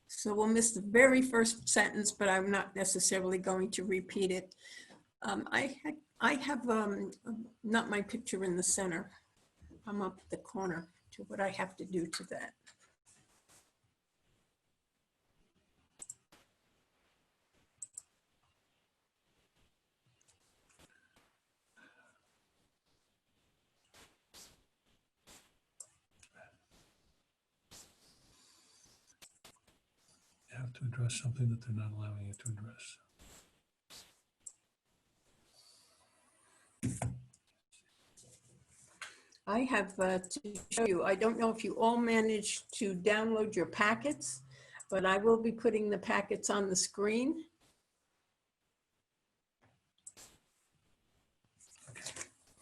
So we'll miss the very first sentence, but I'm not necessarily going to repeat it. I have not my picture in the center. I'm up at the corner to what I have to do to that. You have to address something that they're not allowing you to address. I have to show you, I don't know if you all managed to download your packets, but I will be putting the packets on the screen.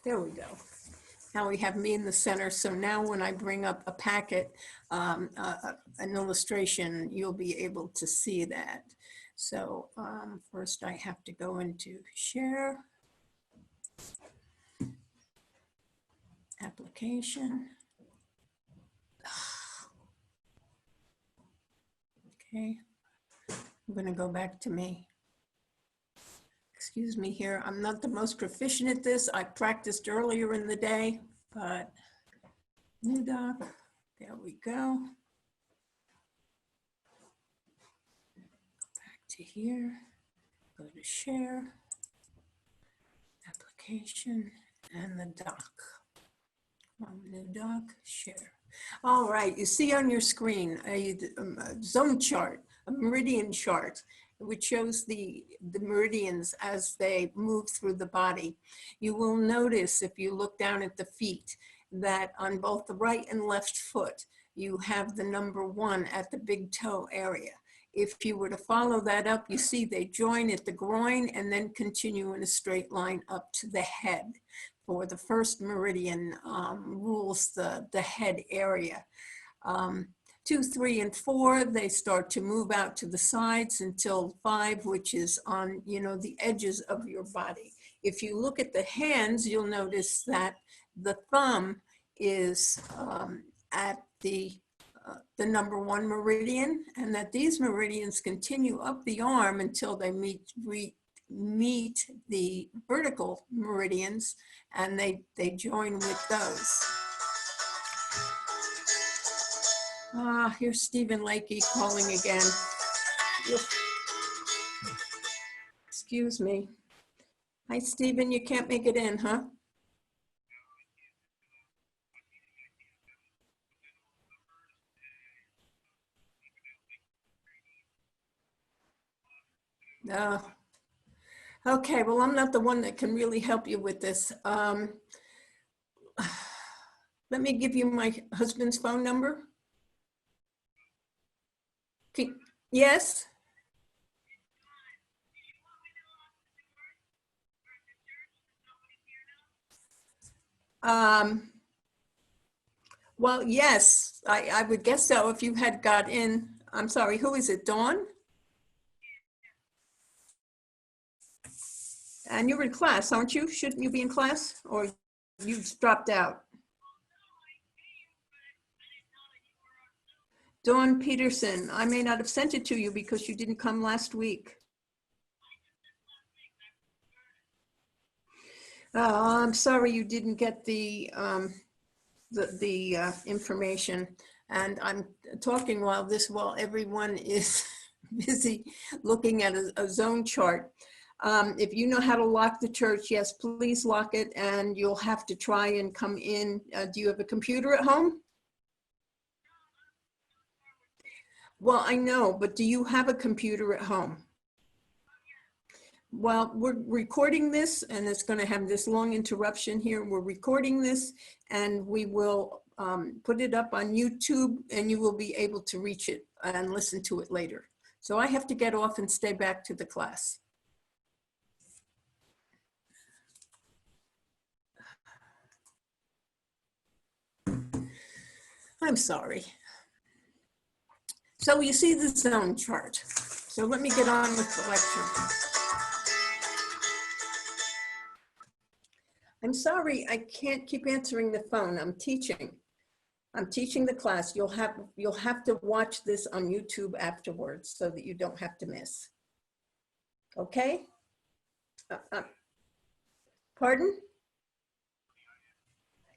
There we go. Now we have me in the center. So now when I bring up a packet, an illustration, you'll be able to see that. So first I have to go into share. Application. Okay, I'm going to go back to me. Excuse me here. I'm not the most proficient at this. I practiced earlier in the day, but new doc. There we go. Back to here. Go to share. Application and the doc. New doc, share. All right, you see on your screen a zone chart, a meridian chart, which shows the meridians as they move through the body. You will notice if you look down at the feet that on both the right and left foot, you have the number 1 at the big toe area. If you were to follow that up, you see they join at the groin and then continue in a straight line up to the head. For the first meridian rules the head area. 2, 3, and 4, they start to move out to the sides until 5, which is on, the edges of your body. If you look at the hands, you'll notice that the thumb is at the number 1 meridian, and that these meridians continue up the arm until they meet the vertical meridians, and they join with those. Here's Stephen Lakey calling again. Excuse me. Hi, Stephen, you can't make it in, huh? No. Okay, well, I'm not the one that can really help you with this. Let me give you my husband's phone number. Yes? Well, yes, I would guess so if you had got in. I'm sorry, who is it, Dawn? And you're in class, aren't you? Shouldn't you be in class? Or you've dropped out? Dawn Peterson, I may not have sent it to you because you didn't come last week. I'm sorry you didn't get the information, and I'm talking while everyone is busy looking at a zone chart. If you know how to lock the church, yes, please lock it, and you'll have to try and come in. Do you have a computer at home? Well, I know, but do you have a computer at home? Well, we're recording this, and it's going to have this long interruption here. We're recording this, and we will put it up on YouTube, and you will be able to reach it and listen to it later. So I have to get off and stay back to the class. I'm sorry. So you see the zone chart. So let me get on with the lecture. I'm sorry, I can't keep answering the phone. I'm teaching. I'm teaching the class. You'll have to watch this on YouTube afterwards so that you don't have to miss. Okay? Pardon?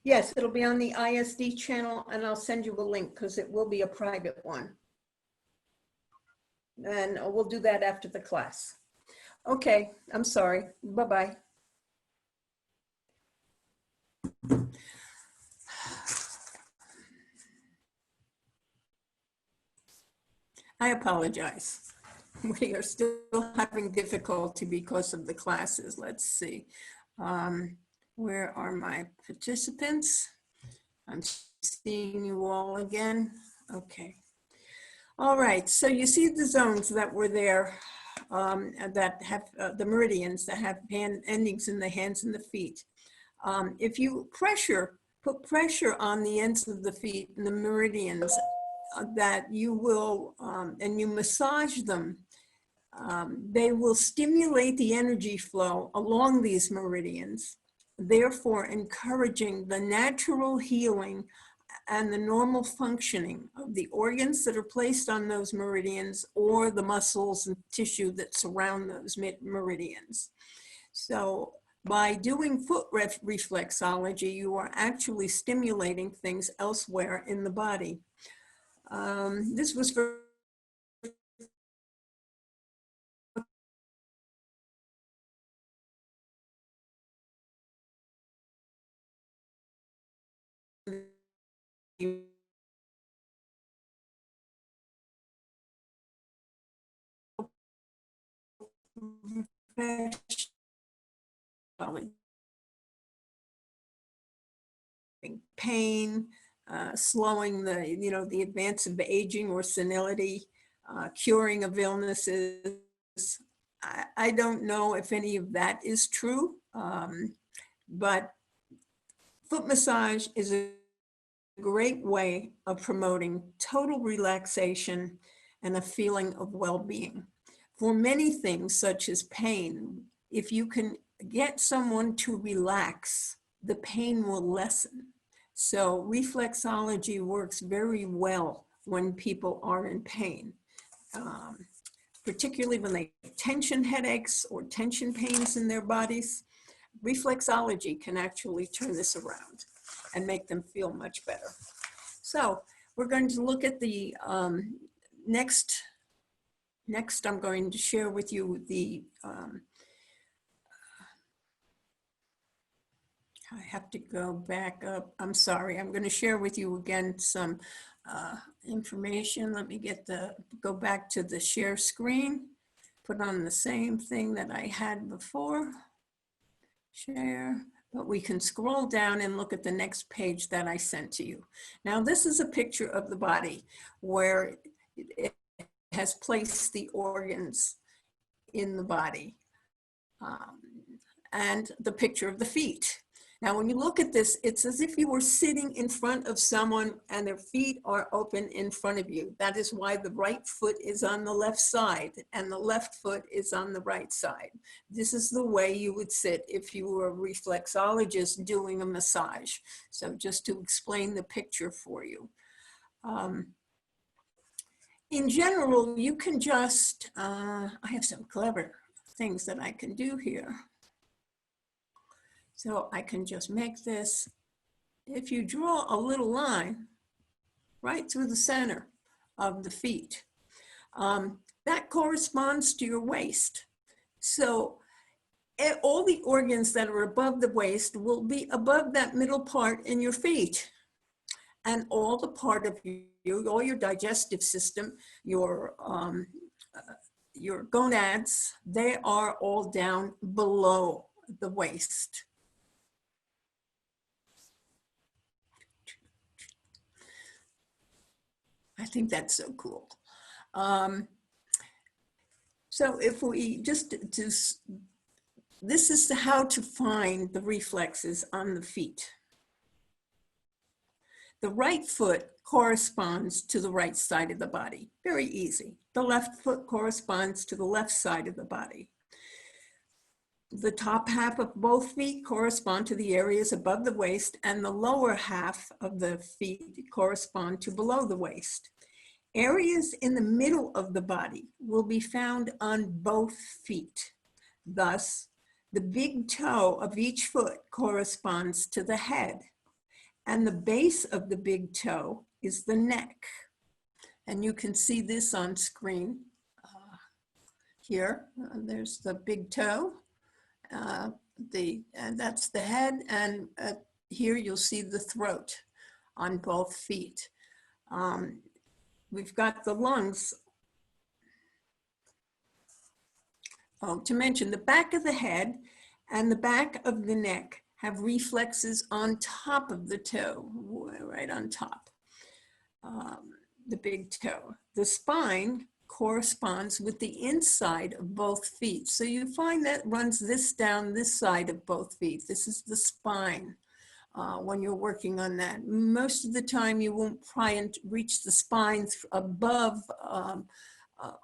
Yes, it'll be on the ISD channel, and I'll send you a link because it will be a private one. And we'll do that after the class. Okay, I'm sorry. Bye-bye. I apologize. We are still having difficulty because of the classes. Let's see. Where are my participants? I'm seeing you all again. Okay. All right, so you see the zones that were there that have the meridians that have endings in the hands and the feet. If you put pressure on the ends of the feet and the meridians that you will, and you massage them, they will stimulate the energy flow along these meridians, therefore encouraging the natural healing and the normal functioning of the organs that are placed on those meridians or the muscles and tissue that surround those meridians. So by doing foot reflexology, you are actually stimulating things elsewhere in the body. This was for pain, slowing the advance of aging or senility, curing of illnesses. I don't know if any of that is true, but foot massage is a great way of promoting total relaxation and a feeling of well-being. For many things, such as pain, if you can get someone to relax, the pain will lessen. So reflexology works very well when people are in pain, particularly when they have tension headaches or tension pains in their bodies. Reflexology can actually turn this around and make them feel much better. So we're going to look at the next I'm going to share with you the, I have to go back up. I'm sorry, I'm going to share with you again some information. Let me go back to the share screen, put on the same thing that I had before. Share, but we can scroll down and look at the next page that I sent to you. Now, this is a picture of the body where it has placed the organs in the body, and the picture of the feet. Now, when you look at this, it's as if you were sitting in front of someone and their feet are open in front of you. That is why the right foot is on the left side and the left foot is on the right side. This is the way you would sit if you were a reflexologist doing a massage. So just to explain the picture for you. In general, you can just, I have some clever things that I can do here. So I can just make this, if you draw a little line right through the center of the feet, that corresponds to your waist. So all the organs that are above the waist will be above that middle part in your feet. And all the part of you, all your digestive system, your gonads, they are all down below the waist. I think that's so cool. So if we just this is how to find the reflexes on the feet. The right foot corresponds to the right side of the body. Very easy. The left foot corresponds to the left side of the body. The top half of both feet correspond to the areas above the waist, and the lower half of the feet correspond to below the waist. Areas in the middle of the body will be found on both feet. Thus, the big toe of each foot corresponds to the head, and the base of the big toe is the neck. And you can see this on screen here. There's the big toe, and that's the head, and here you'll see the throat on both feet. We've got the lungs. Oh, to mention, the back of the head and the back of the neck have reflexes on top of the toe, right on top, the big toe. The spine corresponds with the inside of both feet. So you find that runs this down this side of both feet. This is the spine. When you're working on that, most of the time you won't try and reach the spine above,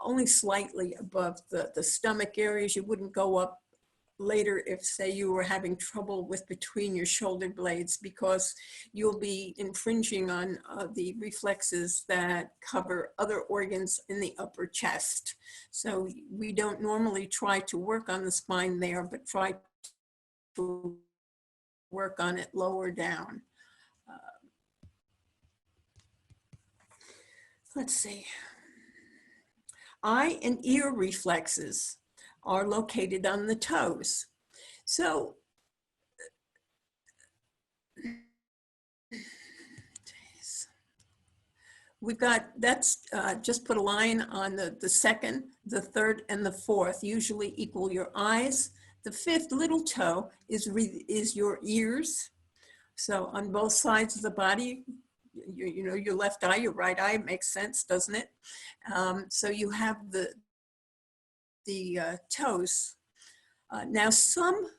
only slightly above the stomach areas. You wouldn't go up later if, say, you were having trouble with between your shoulder blades, because you'll be infringing on the reflexes that cover other organs in the upper chest. So we don't normally try to work on the spine there, but try to work on it lower down. Let's see. Eye and ear reflexes are located on the toes. So we've got, that's just put a line on the second, the third, and the fourth, usually equal your eyes. The fifth little toe is your ears. So on both sides of the body, you know, your left eye, your right eye, makes sense, doesn't it? So you have the toes. Now some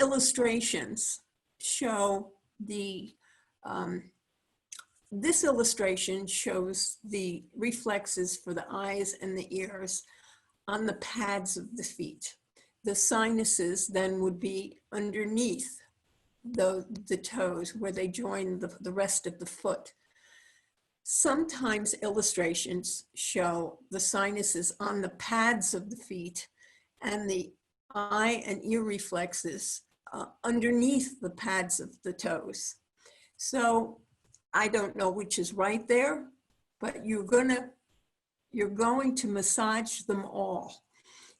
illustrations show the, this illustration shows the reflexes for the eyes and the ears on the pads of the feet. The sinuses then would be underneath the toes where they join the rest of the foot. Sometimes illustrations show the sinuses on the pads of the feet and the eye and ear reflexes underneath the pads of the toes. So I don't know which is right there, but you're going to massage them all.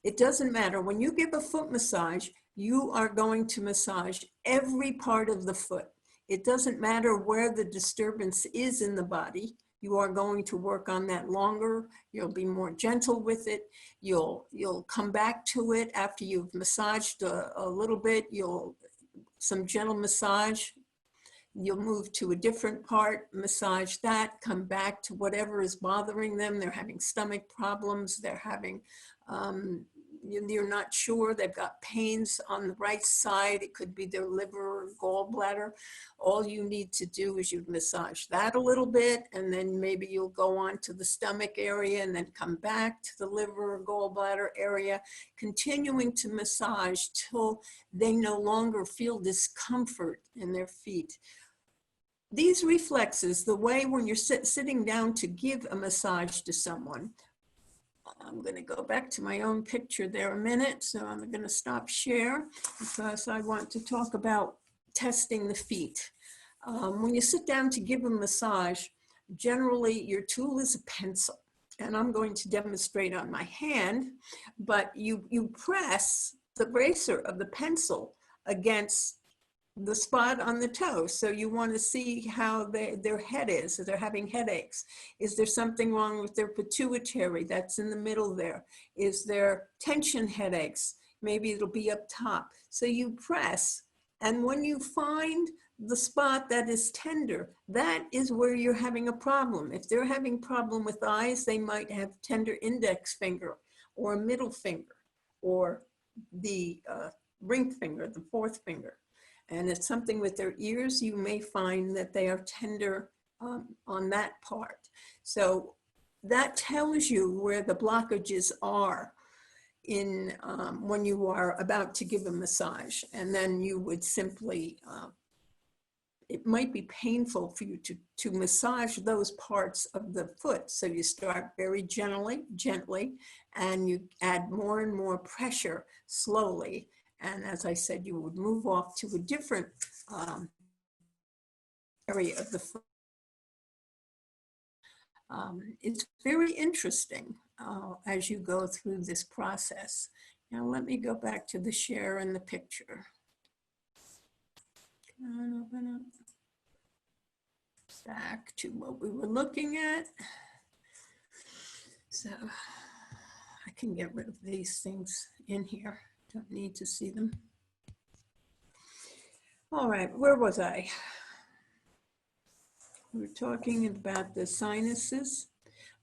It doesn't matter. When you give a foot massage, you are going to massage every part of the foot. It doesn't matter where the disturbance is in the body. You are going to work on that longer. You'll be more gentle with it. You'll come back to it after you've massaged a little bit. Some gentle massage. You'll move to a different part, massage that, come back to whatever is bothering them. They're having stomach problems. They're having, you're not sure, they've got pains on the right side. It could be their liver or gallbladder. All you need to do is you massage that a little bit, and then maybe you'll go on to the stomach area and then come back to the liver or gallbladder area, continuing to massage till they no longer feel discomfort in their feet. These reflexes, the way when you're sitting down to give a massage to someone, I'm going to go back to my own picture there a minute. So I'm going to stop share because I want to talk about testing the feet. When you sit down to give a massage, generally your tool is a pencil. And I'm going to demonstrate on my hand, but you press the bracer of the pencil against the spot on the toe. So you want to see how their head is. If they're having headaches, is there something wrong with their pituitary that's in the middle there? Is there tension headaches? Maybe it'll be up top. So you press, and when you find the spot that is tender, that is where you're having a problem. If they're having problem with eyes, they might have tender index finger or middle finger or the ring finger, the fourth finger. And it's something with their ears, you may find that they are tender on that part. So that tells you where the blockages are. in when you are about to give a massage. And then you would simply, it might be painful for you to massage those parts of the foot. So you start very gently, and you add more and more pressure slowly. And as I said, you would move off to a different area of the foot. It's very interesting as you go through this process. Now let me go back to the share and the picture. Come on, open up. Back to what we were looking at. So I can get rid of these things in here. Don't need to see them. All right, where was I? We were talking about the sinuses.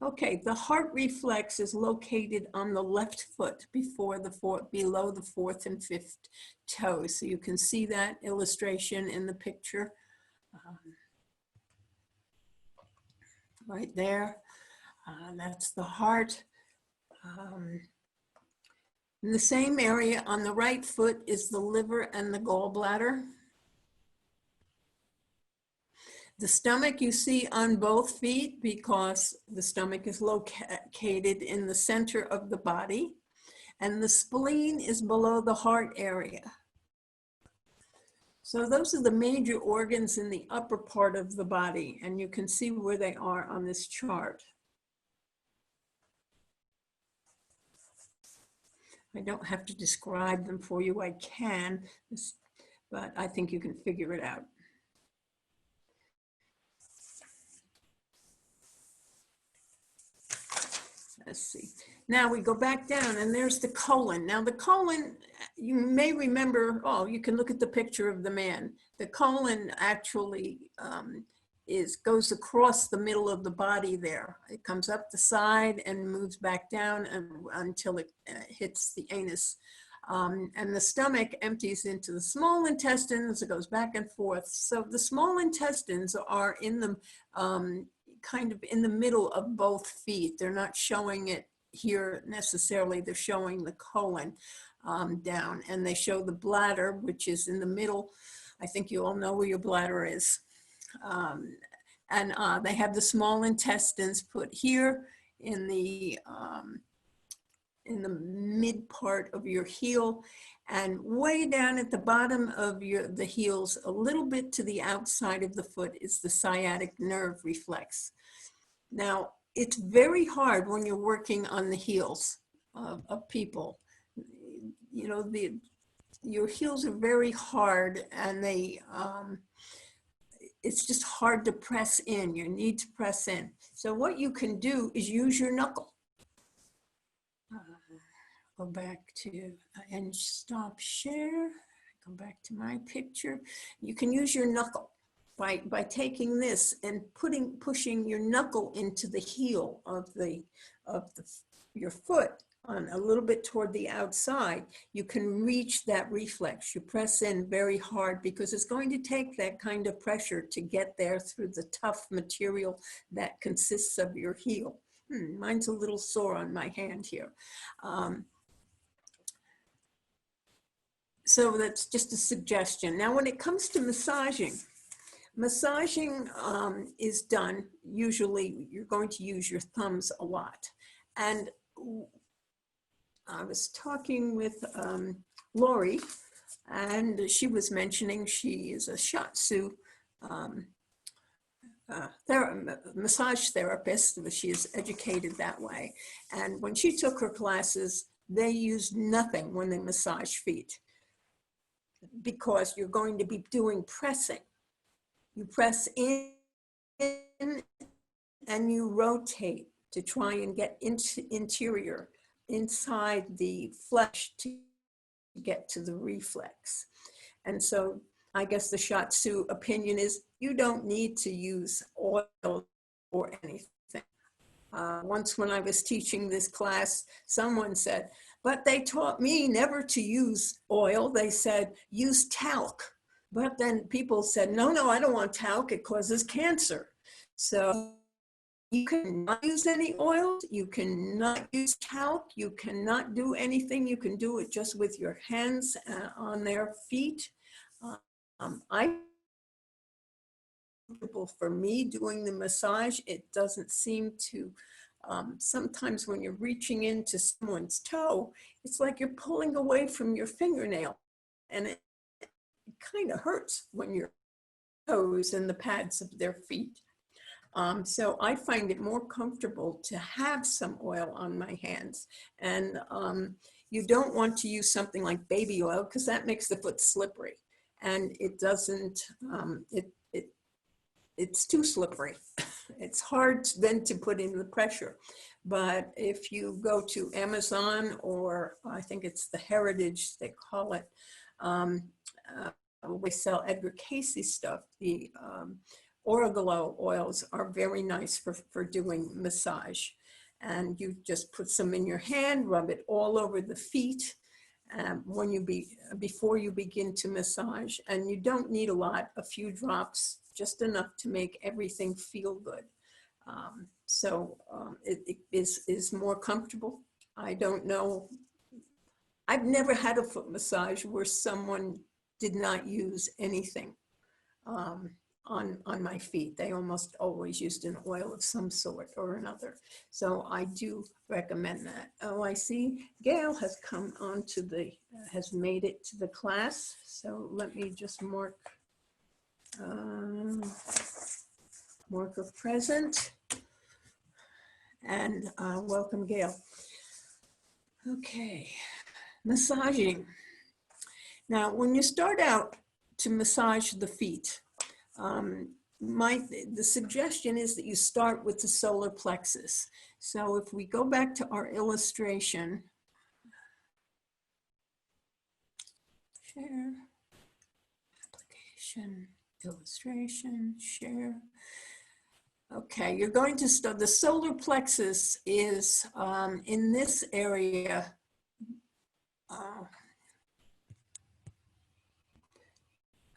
Okay, the heart reflex is located on the left foot below the fourth and fifth toes. So you can see that illustration in the picture right there. That's the heart. In the same area on the right foot is the liver and the gallbladder. The stomach you see on both feet because the stomach is located in the center of the body, and the spleen is below the heart area. So those are the major organs in the upper part of the body, and you can see where they are on this chart. I don't have to describe them for you, I can, but I think you can figure it out. Let's see. Now we go back down and there's the colon. Now the colon, you may remember, oh, you can look at the picture of the man. The colon actually goes across the middle of the body there. It comes up the side and moves back down until it hits the anus. And the stomach empties into the small intestines. It goes back and forth. So the small intestines are in the kind of in the middle of both feet. They're not showing it here necessarily. They're showing the colon down, and they show the bladder, which is in the middle. I think you all know where your bladder is. And they have the small intestines put here in the mid part of your heel, and way down at the bottom of the heels, a little bit to the outside of the foot, is the sciatic nerve reflex. Now, it's very hard when you're working on the heels of people. You know, your heels are very hard, and it's just hard to press in. You need to press in. So what you can do is use your knuckle. Go back to and stop share. Go back to my picture. You can use your knuckle by taking this and pushing your knuckle into the heel of your foot on a little bit toward the outside. You can reach that reflex. You press in very hard because it's going to take that kind of pressure to get there through the tough material that consists of your heel. Mine's a little sore on my hand here. So that's just a suggestion. Now, when it comes to massaging is done, usually you're going to use your thumbs a lot. And I was talking with Lori, and she was mentioning she is a shiatsu massage therapist, but she is educated that way. And when she took her classes, they used nothing when they massage feet, because you're going to be doing pressing. You press in and you rotate to try and get inside the flesh to get to the reflex. And so I guess the shiatsu opinion is you don't need to use oil or anything. Once when I was teaching this class, someone said, but they taught me never to use oil. They said, use talc. But then people said, no, I don't want talc. It causes cancer. So You cannot use any oils, you cannot use talc, you cannot do anything. You can do it just with your hands on their feet. I comfortable for me doing the massage. It doesn't seem to, sometimes when you're reaching into someone's toe, it's like you're pulling away from your fingernail, and it kind of hurts when your toes in the pads of their feet. So I find it more comfortable to have some oil on my hands. And you don't want to use something like baby oil because that makes the foot slippery. And it doesn't, it's too slippery. It's hard then to put in the pressure. But if you go to Amazon, or I think it's the Heritage, they call it, we sell Edgar Casey stuff. The Orgalo oils are very nice for doing massage. And you just put some in your hand, rub it all over the feet before you begin to massage. And you don't need a lot, a few drops, just enough to make everything feel good. It is more comfortable. I don't know. I've never had a foot massage where someone did not use anything on my feet. They almost always used an oil of some sort or another. So I do recommend that. Oh, I see Gail has come on to has made it to the class. So let me just mark of present, and welcome Gail. Okay, massaging. Now, when you start out to massage the feet, the suggestion is that you start with the solar plexus. So if we go back to our illustration, share, application, illustration, share. Okay, you're going to start, the solar plexus is in this area,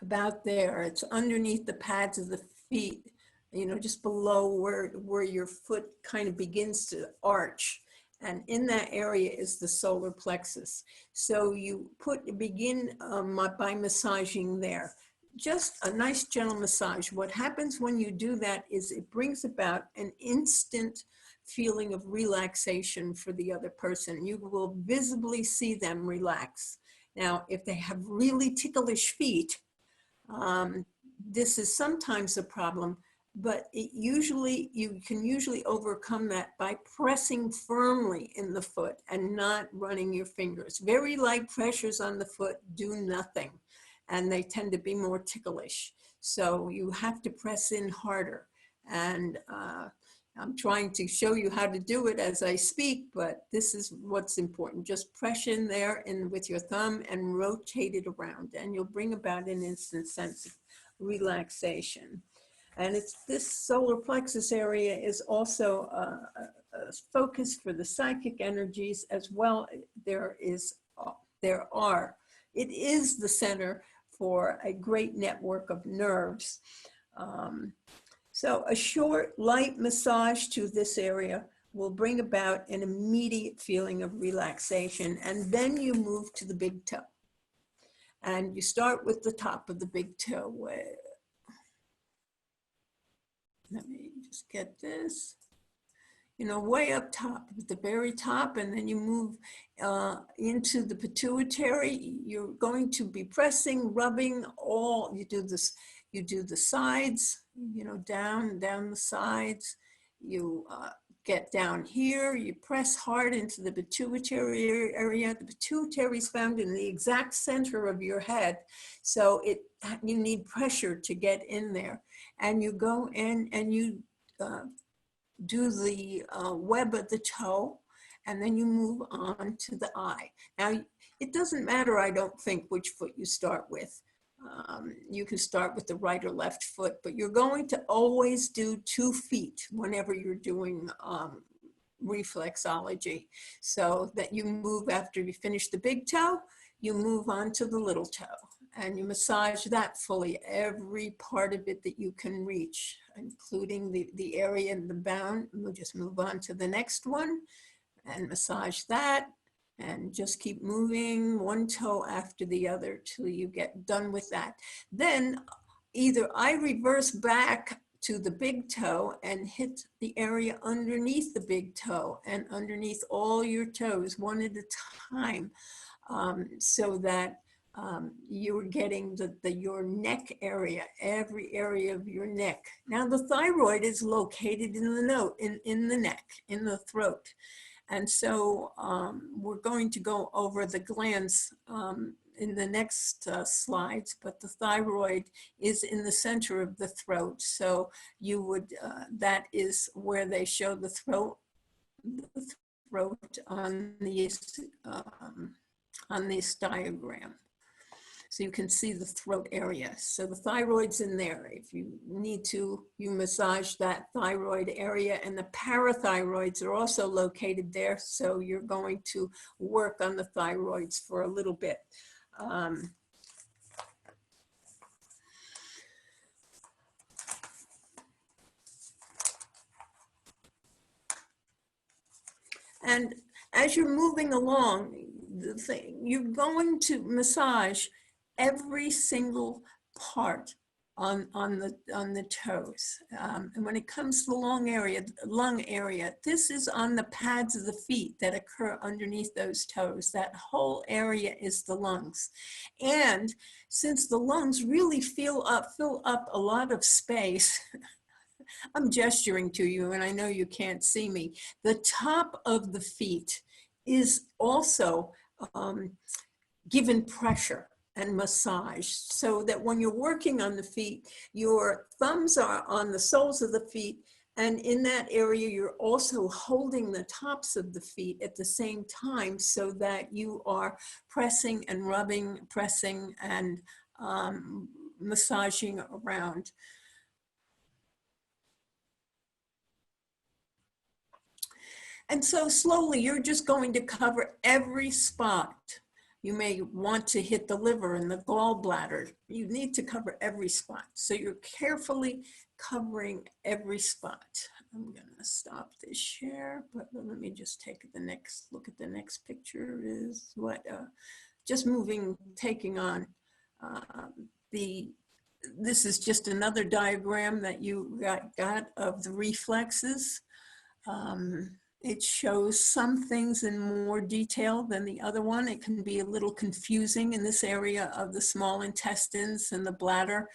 about there. It's underneath the pads of the feet, you know, just below where your foot kind of begins to arch. And in that area is the solar plexus. So you begin by massaging there. Just a nice gentle massage. What happens when you do that is it brings about an instant feeling of relaxation for the other person. You will visibly see them relax. Now, if they have really ticklish feet, this is sometimes a problem, but you can usually overcome that by pressing firmly in the foot and not running your fingers. Very light pressures on the foot do nothing, and they tend to be more ticklish. So you have to press in harder. And I'm trying to show you how to do it as I speak, but this is what's important. Just press in there with your thumb and rotate it around, and you'll bring about an instant sense of relaxation. And this solar plexus area is also a focus for the psychic energies as well. It is the center for a great network of nerves. So a short, light massage to this area will bring about an immediate feeling of relaxation. And then you move to the big toe. And you start with the top of the big toe. Let me just get this. You know, way up top, at the very top, and then you move into the pituitary. You're going to be pressing, rubbing you do the sides, you know, down the sides. You get down here, you press hard into the pituitary area. The pituitary is found in the exact center of your head. So you need pressure to get in there. And you go in and you do the web of the toe, and then you move on to the eye. Now, it doesn't matter, I don't think, which foot you start with. You can start with the right or left foot, but you're going to always do 2 feet whenever you're doing reflexology, so that you move after you finish the big toe, you move on to the little toe. and you massage that fully, every part of it that you can reach, including the area in the bound. We'll just move on to the next one and massage that, and just keep moving one toe after the other till you get done with that. Then either I reverse back to the big toe and hit the area underneath the big toe and underneath all your toes one at a time, so that you're getting your neck area, every area of your neck. Now the thyroid is located in the neck, in the throat. And so we're going to go over the glands in the next slides, but the thyroid is in the center of the throat. So you would, that is where they show the throat on this diagram. So you can see the throat area. So the thyroid's in there. If you need to, you massage that thyroid area, and the parathyroids are also located there. So you're going to work on the thyroids for a little bit. And as you're moving along, you're going to massage every single part on the toes. And when it comes to the lung area, this is on the pads of the feet that occur underneath those toes. That whole area is the lungs. And since the lungs really fill up a lot of space, I'm gesturing to you and I know you can't see me. The top of the feet is also given pressure and massage, so that when you're working on the feet, your thumbs are on the soles of the feet, and in that area you're also holding the tops of the feet at the same time, so that you are pressing and rubbing, pressing and massaging around. And so slowly you're just going to cover every spot. You may want to hit the liver and the gallbladder. You need to cover every spot. So you're carefully covering every spot. I'm gonna stop this share, but let me just take the next look at the next picture. Is what, just moving, taking on this is just another diagram that you got of the reflexes. It shows some things in more detail than the other one. It can be a little confusing in this area of the small intestines and the bladder.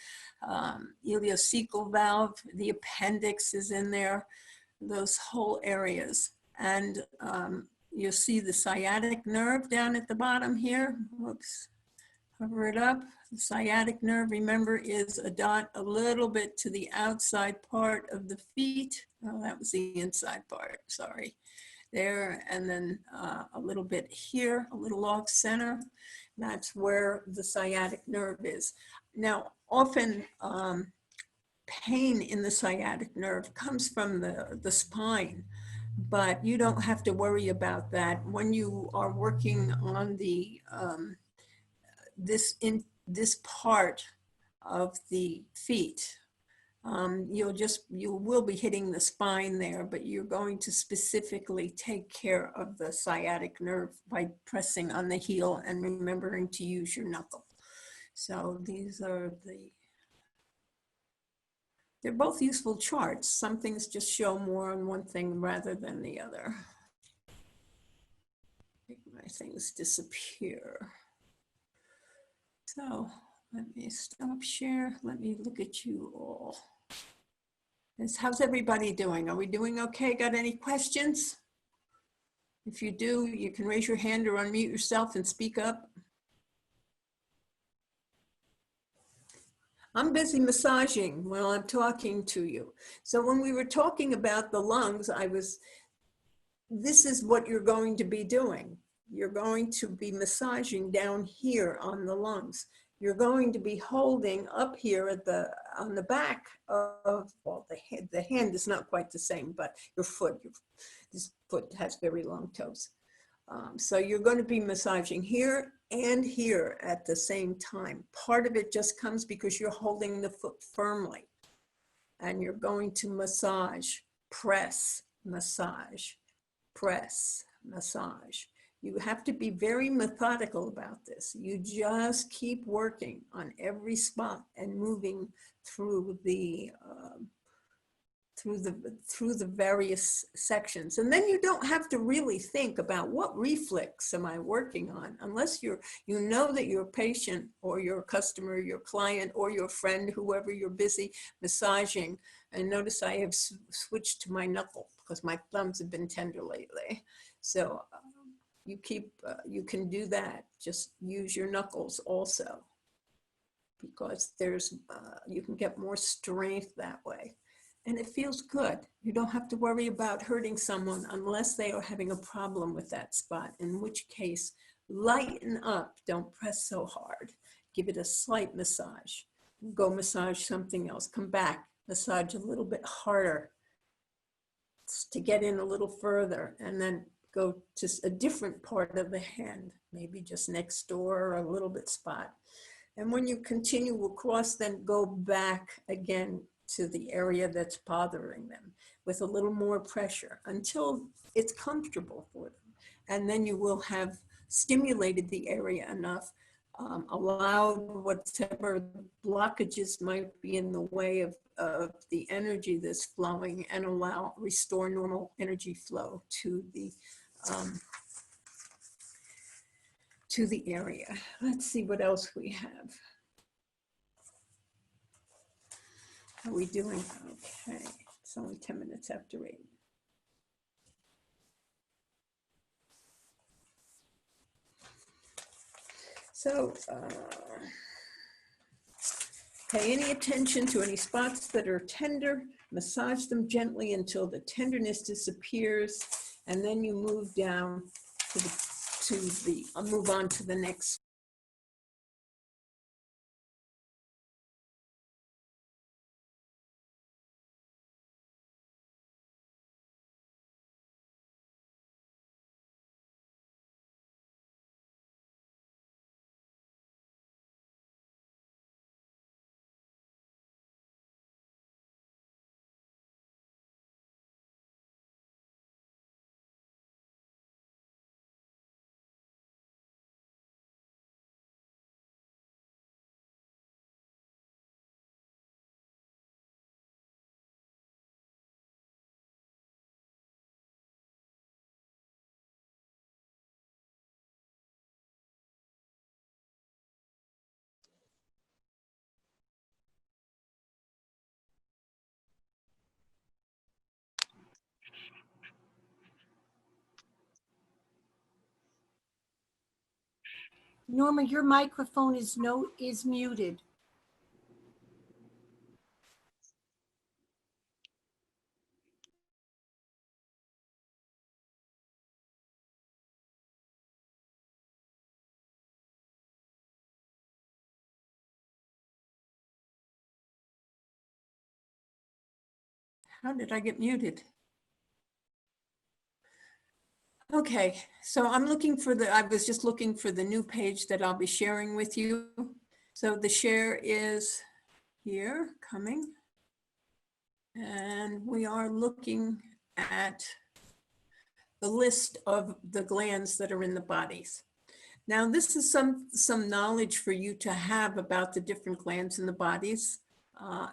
Ileocecal valve, the appendix is in there, those whole areas. And you'll see the sciatic nerve down at the bottom here. Whoops, cover it up. The sciatic nerve, remember, is a dot a little bit to the outside part of the feet. Oh, that was the inside part, sorry. There, and then a little bit here, a little off center. That's where the sciatic nerve is. Now, often pain in the sciatic nerve comes from the spine, but you don't have to worry about that. When you are working on the this part of the feet, you will be hitting the spine there, but you're going to specifically take care of the sciatic nerve by pressing on the heel and remembering to use your knuckle. So these are they're both useful charts. Some things just show more on one thing rather than the other. Make my things disappear. So let me stop share. Let me look at you all. How's everybody doing? Are we doing okay? Got any questions? If you do, you can raise your hand or unmute yourself and speak up. I'm busy massaging while I'm talking to you. So when we were talking about the lungs, this is what you're going to be doing. You're going to be massaging down here on the lungs. You're going to be holding up here at on the back of, well, the hand is not quite the same, but your foot, this foot has very long toes. So you're going to be massaging here and here at the same time. Part of it just comes because you're holding the foot firmly and you're going to massage, press, massage, press, massage. You have to be very methodical about this. You just keep working on every spot and moving through the various sections. And then you don't have to really think about what reflex am I working on, unless you know that your patient or your customer, your client or your friend, whoever you're busy massaging. And notice I have switched to my knuckle because my thumbs have been tender lately. So you can do that. Just use your knuckles also, because you can get more strength that way. And it feels good. You don't have to worry about hurting someone unless they are having a problem with that spot, in which case, lighten up. Don't press so hard. Give it a slight massage. Go massage something else. Come back, massage a little bit harder to get in a little further, and then go to a different part of the hand, maybe just next door or a little bit spot. And when you continue across, then go back again to the area that's bothering them with a little more pressure until it's comfortable for them. And then you will have stimulated the area enough, allowed whatever blockages might be in the way of the energy that's flowing, and restore normal energy flow to the area. Let's see what else we have. How are we doing? Okay, it's only 10 minutes after 8. So, pay any attention to any spots that are tender, massage them gently until the tenderness disappears, and then you move down I'll move on to the next. Norma, your microphone is muted. How did I get muted? Okay, so I was just looking for the new page that I'll be sharing with you. So the share is here, coming. And we are looking at the list of the glands that are in the bodies. Now, this is some knowledge for you to have about the different glands in the bodies,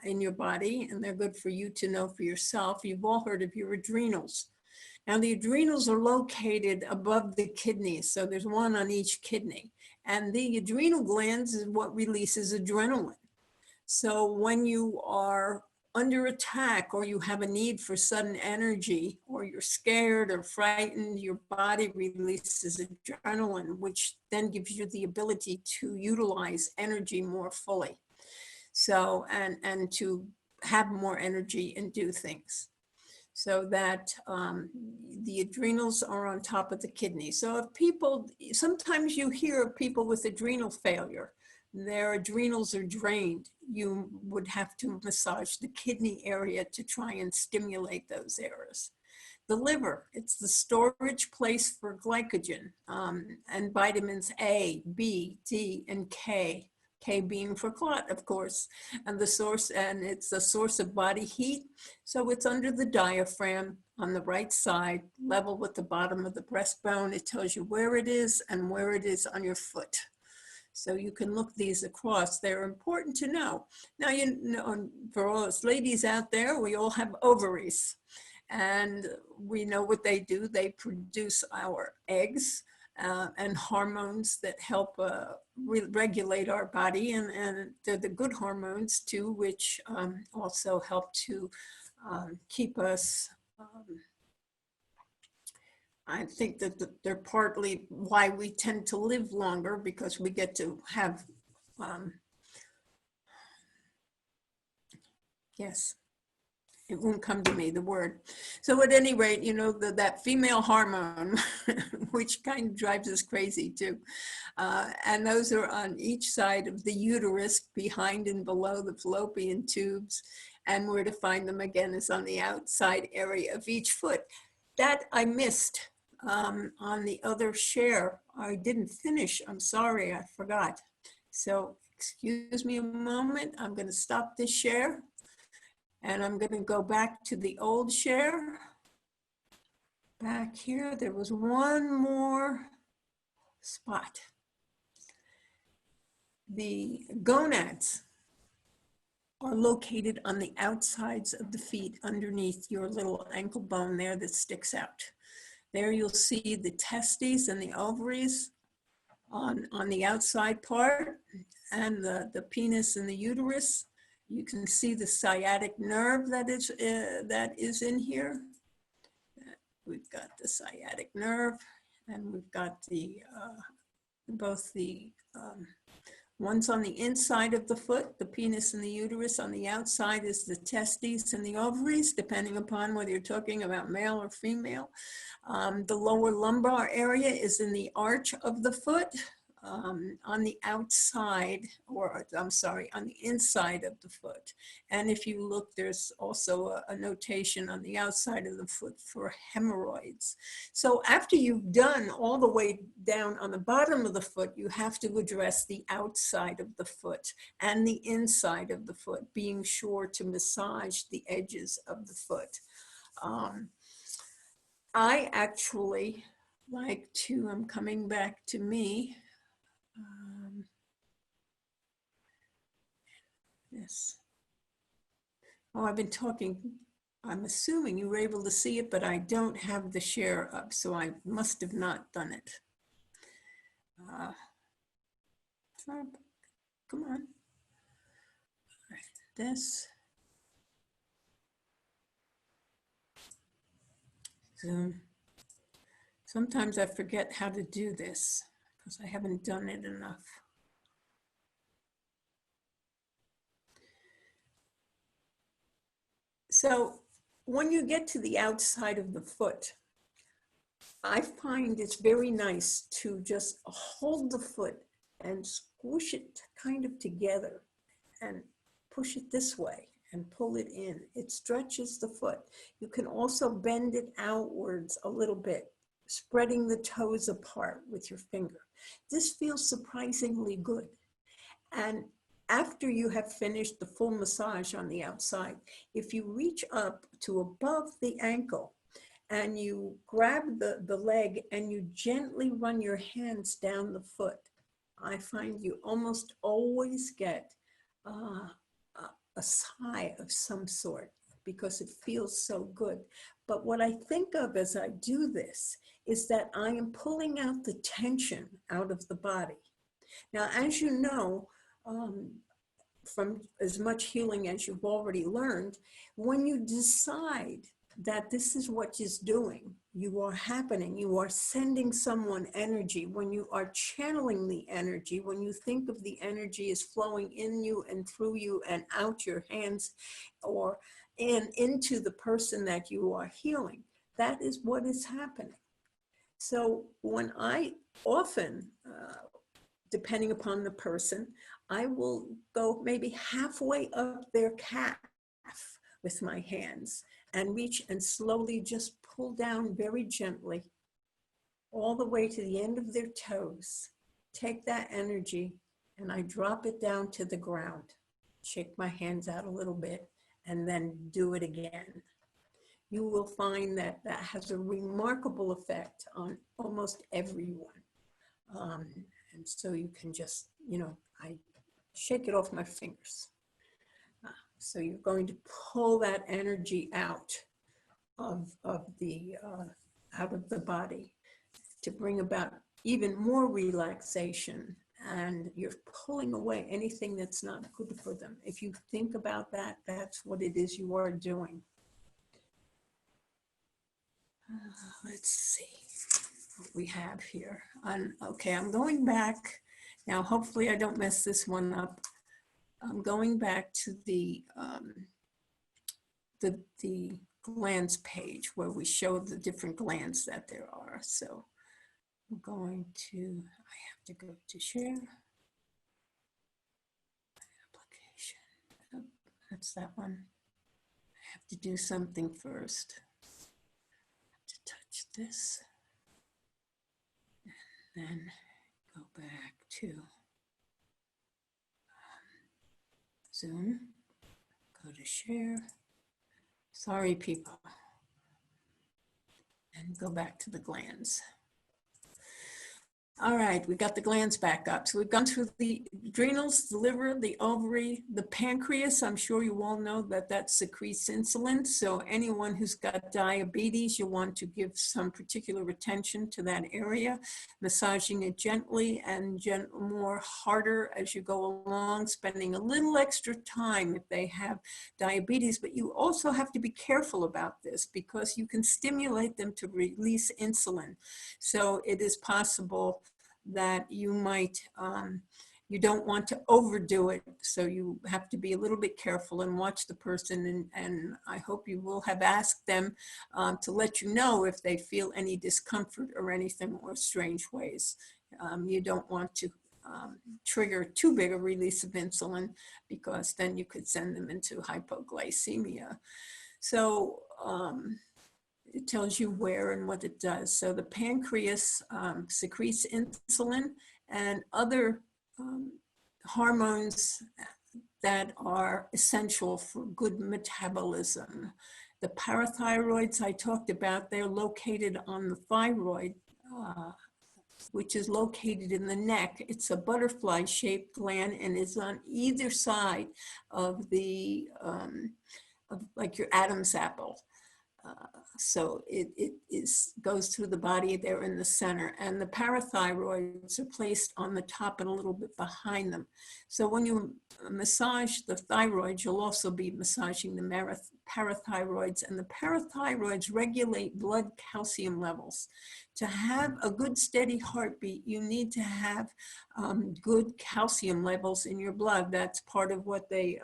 in your body, and they're good for you to know for yourself. You've all heard of your adrenals. Now, the adrenals are located above the kidneys, so there's one on each kidney. And the adrenal glands is what releases adrenaline. So when you are under attack, or you have a need for sudden energy, or you're scared or frightened, your body releases adrenaline, which then gives you the ability to utilize energy more fully. So, and to have more energy and do things. So that the adrenals are on top of the kidney. So if sometimes you hear of people with adrenal failure, their adrenals are drained, you would have to massage the kidney area to try and stimulate those areas. The liver, it's the storage place for glycogen and vitamins A, B, D, and K. K being for clot, of course, and it's a source of body heat. So it's under the diaphragm on the right side, level with the bottom of the breastbone. It tells you where it is and where it is on your foot. So you can look these across. They're important to know. Now, you know, for all us ladies out there, we all have ovaries. And we know what they do. They produce our eggs and hormones that help regulate our body. And they're the good hormones too, which also help to keep us, I think that they're partly why we tend to live longer, because we get to have, yes. It won't come to me, the word. So at any rate, you know, that female hormone, which kind of drives us crazy too. And those are on each side of the uterus, behind and below the fallopian tubes. And where to find them again is on the outside area of each foot. That I missed on the other share. I didn't finish, I'm sorry, I forgot. So excuse me a moment, I'm gonna stop this share. And I'm going to go back to the old share. Back here, there was one more spot. The gonads are located on the outsides of the feet, underneath your little ankle bone there that sticks out. There you'll see the testes and the ovaries on the outside part, and the penis and the uterus. You can see the sciatic nerve that is in here. We've got the sciatic nerve, and we've got both the ones on the inside of the foot, the penis and the uterus. On the outside is the testes and the ovaries, depending upon whether you're talking about male or female. The lower lumbar area is in the arch of the foot. On the outside, or I'm sorry, on the inside of the foot. And if you look, there's also a notation on the outside of the foot for hemorrhoids. So after you've done all the way down on the bottom of the foot, you have to address the outside of the foot and the inside of the foot, being sure to massage the edges of the foot. I actually like to, I'm coming back to me. Yes. Oh, I've been talking. I'm assuming you were able to see it, but I don't have the share up, so I must have not done it. Come on. All right, this. Zoom. Sometimes I forget how to do this because I haven't done it enough. So when you get to the outside of the foot, I find it's very nice to just hold the foot and squish it kind of together and push it this way and pull it in. It stretches the foot. You can also bend it outwards a little bit, spreading the toes apart with your finger. This feels surprisingly good. And after you have finished the full massage on the outside, if you reach up to above the ankle and you grab the leg and you gently run your hands down the foot, I find you almost always get a sigh of some sort because it feels so good. But what I think of as I do this is that I am pulling out the tension out of the body. Now, as you know, from as much healing as you've already learned, when you decide that this is what is doing, you are happening, you are sending someone energy, when you are channeling the energy, when you think of the energy is flowing in you and through you and out your hands or into the person that you are healing, that is what is happening. So when I often, depending upon the person, I will go maybe halfway up their calf with my hands and reach and slowly just pull down very gently all the way to the end of their toes. Take that energy and I drop it down to the ground. Shake my hands out a little bit and then do it again. You will find that that has a remarkable effect on almost everyone. And so you can just, I shake it off my fingers. So you're going to pull that energy out of the body to bring about even more relaxation, and you're pulling away anything that's not good for them. If you think about that, that's what it is you are doing. Let's see what we have here. Okay, I'm going back. Now, hopefully I don't mess this one up. I'm going back to the glands page where we show the different glands that there are. So I'm going to, I have to go to share. Application. Oh, that's that one. I have to do something first. I have to touch this. And then go back to Zoom. Go to share. Sorry, people. And go back to the glands. All right, we got the glands back up. So we've gone through the adrenals, the liver, the ovary, the pancreas. I'm sure you all know that that secretes insulin. So anyone who's got diabetes, you want to give some particular attention to that area, massaging it gently and more harder as you go along, spending a little extra time if they have diabetes. But you also have to be careful about this because you can stimulate them to release insulin. So it is possible that you might, you don't want to overdo it. So you have to be a little bit careful and watch the person. And I hope you will have asked them to let you know if they feel any discomfort or anything or strange ways. You don't want to trigger too big a release of insulin because then you could send them into hypoglycemia. So, it tells you where and what it does. So the pancreas secretes insulin and other hormones that are essential for good metabolism. The parathyroids I talked about, they're located on the thyroid, which is located in the neck. It's a butterfly-shaped gland and is on either side of the, of like your Adam's apple. So it goes through the body there in the center, and the parathyroids are placed on the top and a little bit behind them. So when you massage the thyroid, you'll also be massaging the parathyroids, and the parathyroids regulate blood calcium levels. To have a good steady heartbeat, you need to have good calcium levels in your blood. That's part of what they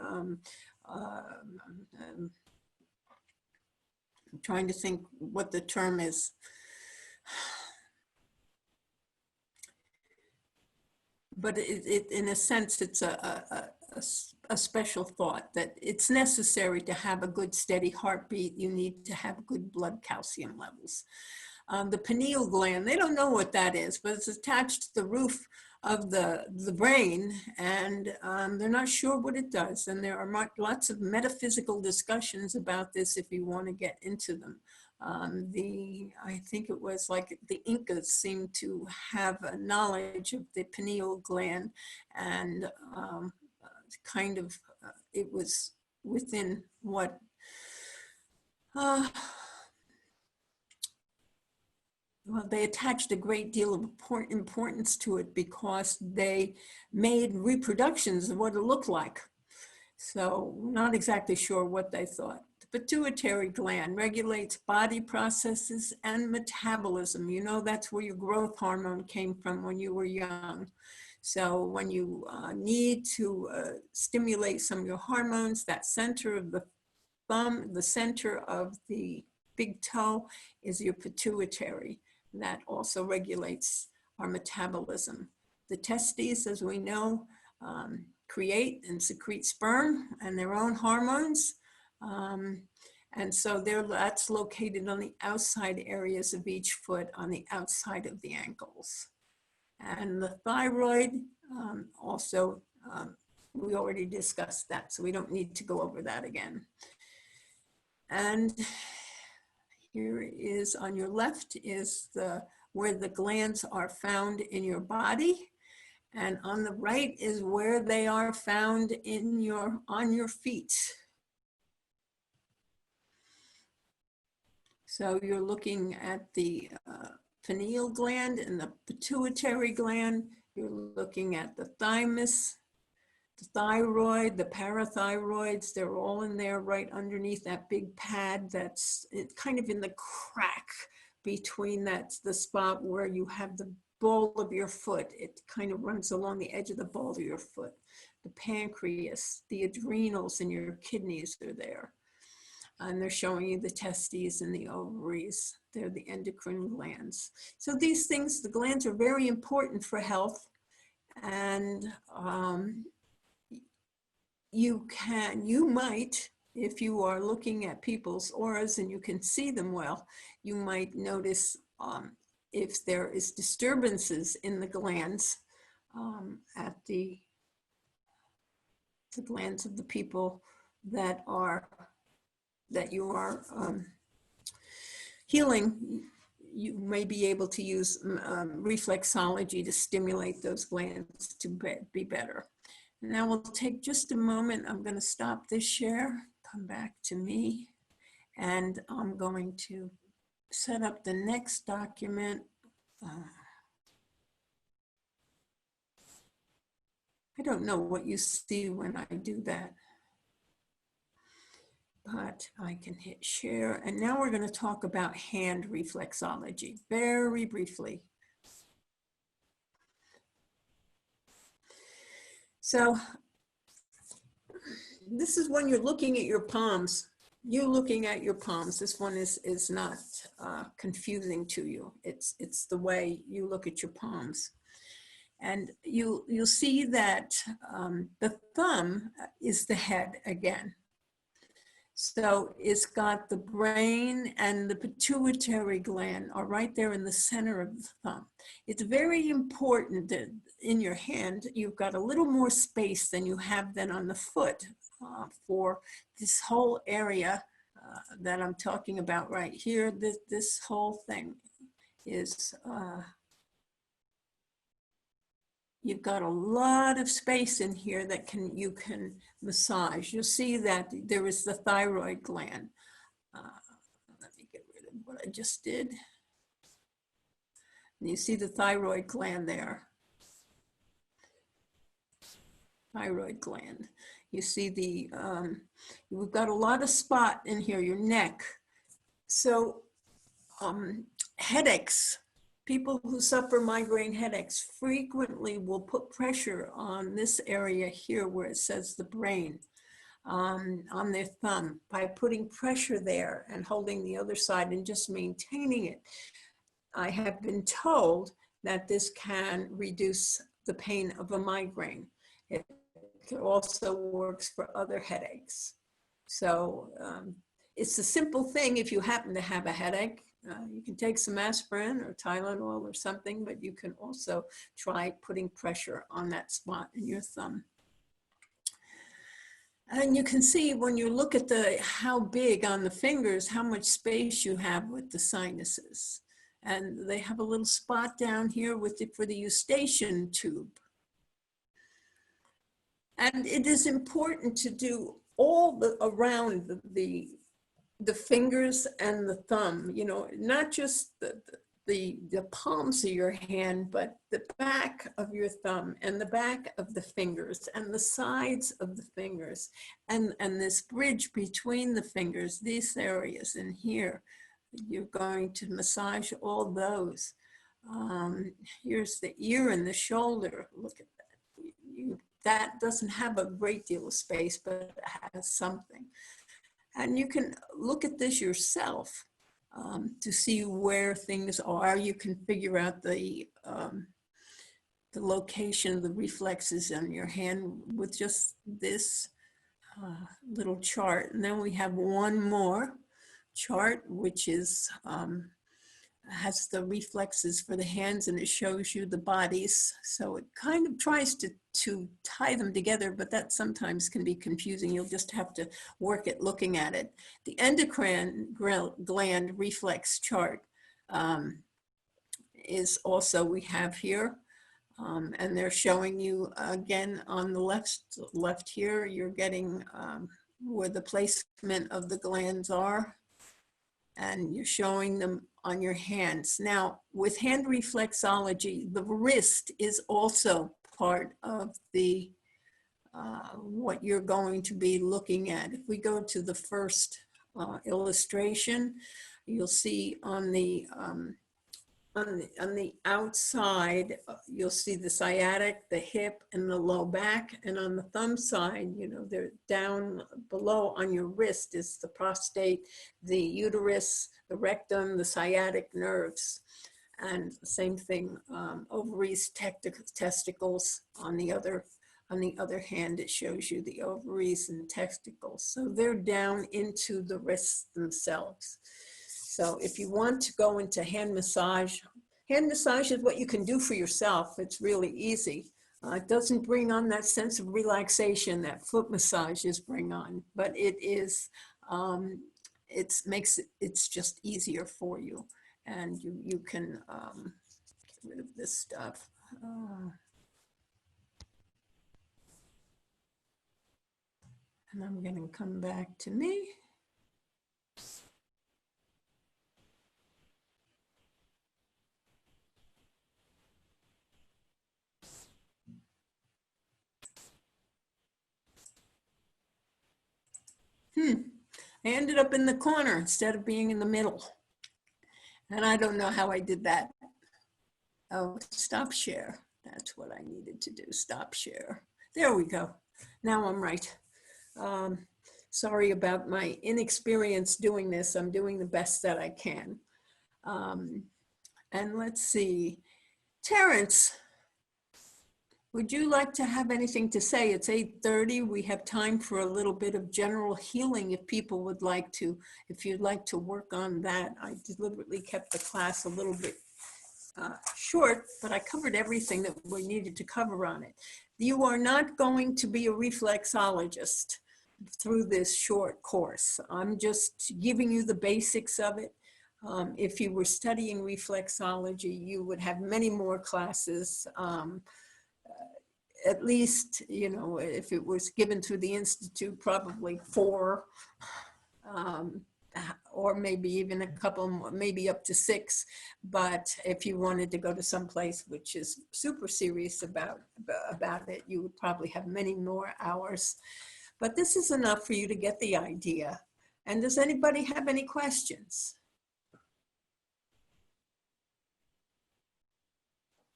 I'm trying to think what the term is. But in a sense, it's a special thought that it's necessary to have a good steady heartbeat. You need to have good blood calcium levels. The pineal gland, they don't know what that is, but it's attached to the roof of the brain, and they're not sure what it does. And there are lots of metaphysical discussions about this if you want to get into them. I think it was like the Incas seemed to have a knowledge of the pineal gland, and kind of it was within what well, they attached a great deal of importance to it because they made reproductions of what it looked like. So not exactly sure what they thought. The pituitary gland regulates body processes and metabolism. You know, that's where your growth hormone came from when you were young. So when you need to stimulate some of your hormones, that center of the thumb, the center of the big toe is your pituitary. That also regulates our metabolism. The testes, as we know, create and secrete sperm and their own hormones. And so that's located on the outside areas of each foot, on the outside of the ankles. And the thyroid also, we already discussed that, so we don't need to go over that again. And here is on your left is where the glands are found in your body. And on the right is where they are found on your feet. So you're looking at the pineal gland and the pituitary gland. You're looking at the thymus, the thyroid, the parathyroids. They're all in there right underneath that big pad that's kind of in the crack between the spot where you have the ball of your foot. It kind of runs along the edge of the ball of your foot. The pancreas, the adrenals, and your kidneys are there. And they're showing you the testes and the ovaries. They're the endocrine glands. So these things, the glands are very important for health. And you might, if you are looking at people's auras and you can see them well, you might notice if there is disturbances in the glands at the glands of the people that you are healing. You may be able to use reflexology to stimulate those glands to be better. Now we'll take just a moment. I'm going to stop this share, come back to me, and I'm going to set up the next document. I don't know what you see when I do that, but I can hit share. And now we're going to talk about hand reflexology very briefly. So this is when you're looking at your palms. You looking at your palms. This one is not confusing to you. It's the way you look at your palms. And you'll see that the thumb is the head again. So it's got the brain and the pituitary gland are right there in the center of the thumb. It's very important that in your hand, you've got a little more space than you have then on the foot for this whole area that I'm talking about right here. This whole thing is, you've got a lot of space in here that you can massage. You'll see that there is the thyroid gland. Let me get rid of what I just did. And you see the thyroid gland there. Thyroid gland. You see we've got a lot of spot in here, your neck. So headaches. People who suffer migraine headaches frequently will put pressure on this area here where it says the brain on their thumb by putting pressure there and holding the other side and just maintaining it. I have been told that this can reduce the pain of a migraine. It also works for other headaches. So it's a simple thing if you happen to have a headache. You can take some aspirin or Tylenol or something, but you can also try putting pressure on that spot in your thumb. And you can see when you look at how big on the fingers, how much space you have with the sinuses. And they have a little spot down here for the eustachian tube. And it is important to do all around the fingers and the thumb, you know, not just the palms of your hand, but the back of your thumb and the back of the fingers and the sides of the fingers and this bridge between the fingers, these areas in here. You're going to massage all those. Here's the ear and the shoulder. Look at that. That doesn't have a great deal of space, but it has something. And you can look at this yourself to see where things are. You can figure out the the location of the reflexes on your hand with just this little chart. And then we have one more chart, which is has the reflexes for the hands, and it shows you the bodies. So it kind of tries to tie them together, but that sometimes can be confusing. You'll just have to work at looking at it. The endocrine gland reflex chart is also we have here. And they're showing you again on the left here, you're getting where the placement of the glands are, and you're showing them on your hands. Now, with hand reflexology, the wrist is also part of the what you're going to be looking at. If we go to the first illustration, you'll see on the outside, you'll see the sciatic, the hip, and the low back. And on the thumb side, you know, they're down below on your wrist is the prostate, the uterus, the rectum, the sciatic nerves. And same thing, ovaries, testicles. On the other hand, it shows you the ovaries and testicles. So they're down into the wrists themselves. So if you want to go into hand massage is what you can do for yourself. It's really easy. It doesn't bring on that sense of relaxation that foot massages bring on, but it is, it's just easier for you. And you can get rid of this stuff. And I'm gonna come back to me. I ended up in the corner instead of being in the middle. And I don't know how I did that. Oh, stop share. That's what I needed to do, stop share. There we go. Now I'm right. Sorry about my inexperience doing this. I'm doing the best that I can. And let's see, Terrence, would you like to have anything to say? It's 8:30. We have time for a little bit of general healing if people would like to, if you'd like to work on that. I deliberately kept the class a little bit short, but I covered everything that we needed to cover on it. You are not going to be a reflexologist through this short course. I'm just giving you the basics of it. If you were studying reflexology, you would have many more classes. At least, you know, if it was given through the Institute, probably 4, or maybe even a couple, maybe up to 6. But if you wanted to go to some place which is super serious about it, you would probably have many more hours. But this is enough for you to get the idea. And does anybody have any questions?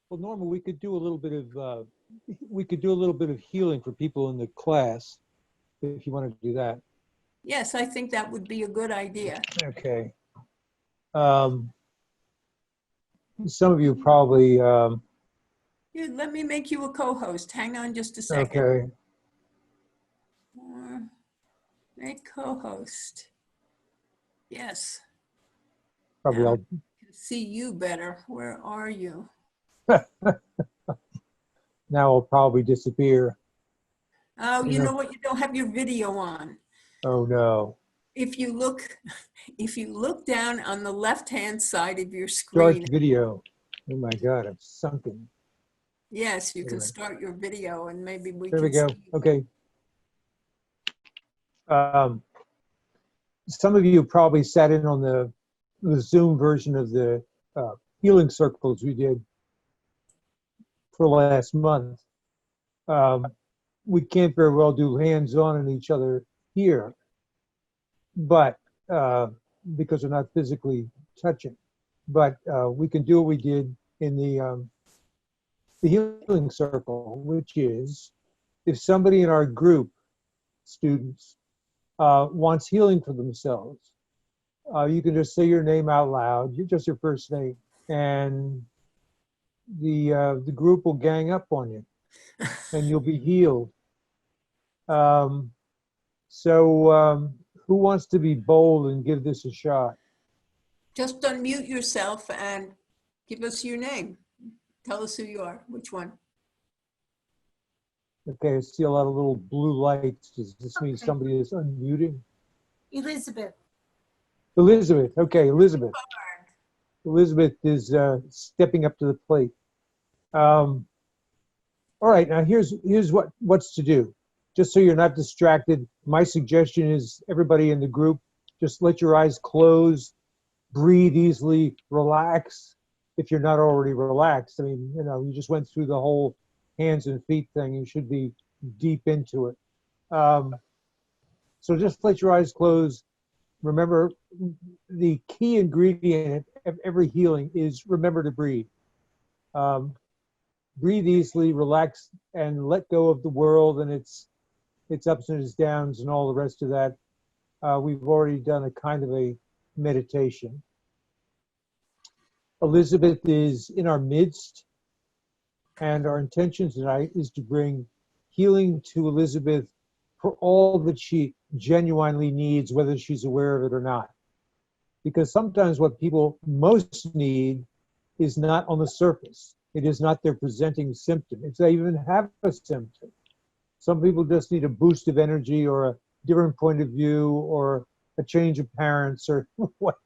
Well, Norma, we could do a little bit of healing for people in the class, if you want to do that. Yes, I think that would be a good idea. Okay. Some of you probably. Here, let me make you a co-host. Hang on just a second. Okay. Or make co-host. Yes. Probably Now I'll. I can see you better. Where are you? Now I'll probably disappear. Oh, you know what? You don't have your video on. Oh no. If you look down on the left-hand side of your Start screen. video. Oh my God, I'm sunken. Yes, you can Anyway. start your video and maybe we There can we go. see you. Okay. Some of you probably sat in on the Zoom version of the healing circles we did for last month. We can't very well do hands-on on each other here, but because we're not physically touching. But we can do what we did in the healing circle, which is if somebody in our group, students, wants healing for themselves, you can just say your name out loud, just your first name, and the group will gang up on you and you'll be healed. Um, who wants to be bold and give this a shot? Just unmute yourself and give us your name. Tell us who you are, which one. Okay, I see a lot of little blue lights. Does this mean Okay. somebody is unmuting? Elizabeth. Elizabeth. Okay, Elizabeth. Elizabeth is stepping up to the plate. All right, now here's what's to do. Just so you're not distracted, my suggestion is everybody in the group, just let your eyes close, breathe easily, relax. If you're not already relaxed, I mean, you know, you just went through the whole hands and feet thing. You should be deep into it. So just let your eyes close. Remember, the key ingredient of every healing is remember to breathe. Breathe easily, relax, and let go of the world and its ups and its downs and all the rest of that. We've already done a kind of a meditation. Elizabeth is in our midst, and our intention tonight is to bring healing to Elizabeth for all that she genuinely needs, whether she's aware of it or not. Because sometimes what people most need is not on the surface. It is not their presenting symptom. If they even have a symptom. Some people just need a boost of energy or a different point of view or a change of parents or what,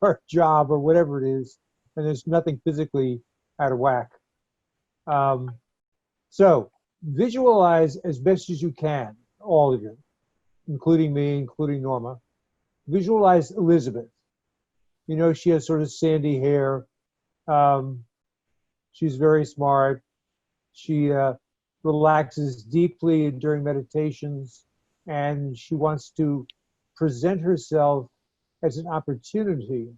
or a job or whatever it is. And there's nothing physically out of whack. So visualize as best as you can, all of you, including me, including Norma. Visualize Elizabeth. You know, she has sort of sandy hair. She's very smart. She relaxes deeply during meditations, and she wants to present herself as an opportunity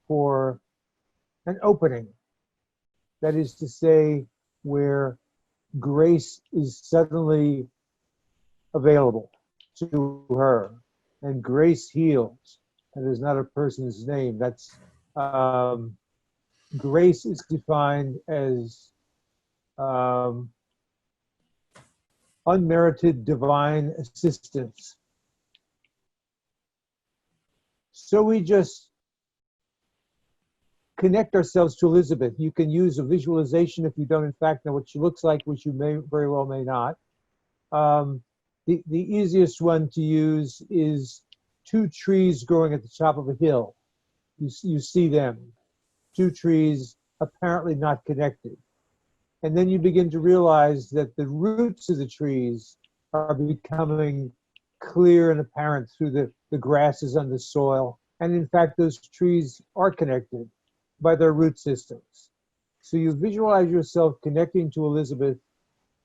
for an opening. That is to say, where grace is suddenly available to her, and grace heals. That is not a person's name. That's grace is defined as unmerited divine assistance. So we just connect ourselves to Elizabeth. You can use a visualization if you don't in fact know what she looks like, which you may very well may not. The easiest one to use is two trees growing at the top of a hill. You see them, two trees apparently not connected. And then you begin to realize that the roots of the trees are becoming clear and apparent through the grasses on the soil. And in fact, those trees are connected by their root systems. So you visualize yourself connecting to Elizabeth,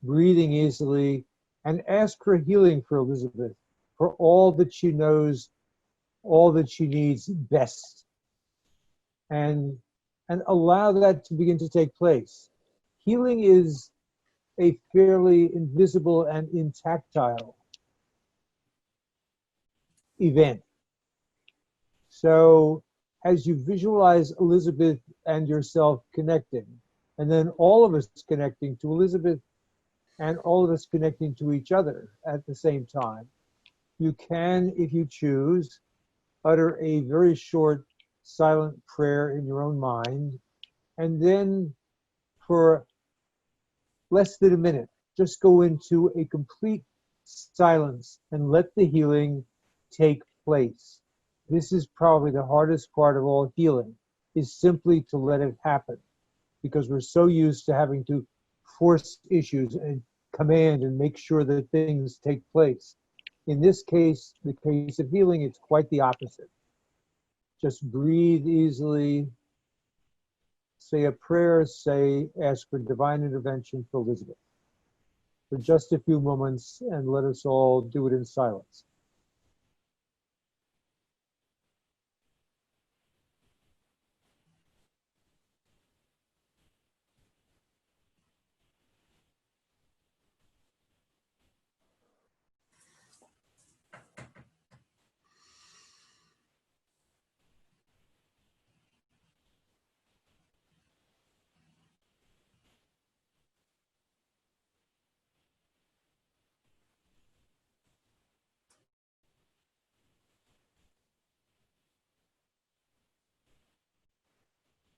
breathing easily, and ask for healing for Elizabeth, for all that she knows, all that she needs best. And allow that to begin to take place. Healing is a fairly invisible and intactile event. So as you visualize Elizabeth and yourself connecting, and then all of us connecting to Elizabeth and all of us connecting to each other at the same time, you can, if you choose, utter a very short silent prayer in your own mind, and then for less than a minute, just go into a complete silence and let the healing take place. This is probably the hardest part of all healing, is simply to let it happen, because we're so used to having to force issues and command and make sure that things take place. In this case, the case of healing, it's quite the opposite. Just breathe easily, say a prayer, ask for divine intervention for Elizabeth for just a few moments, and let us all do it in silence.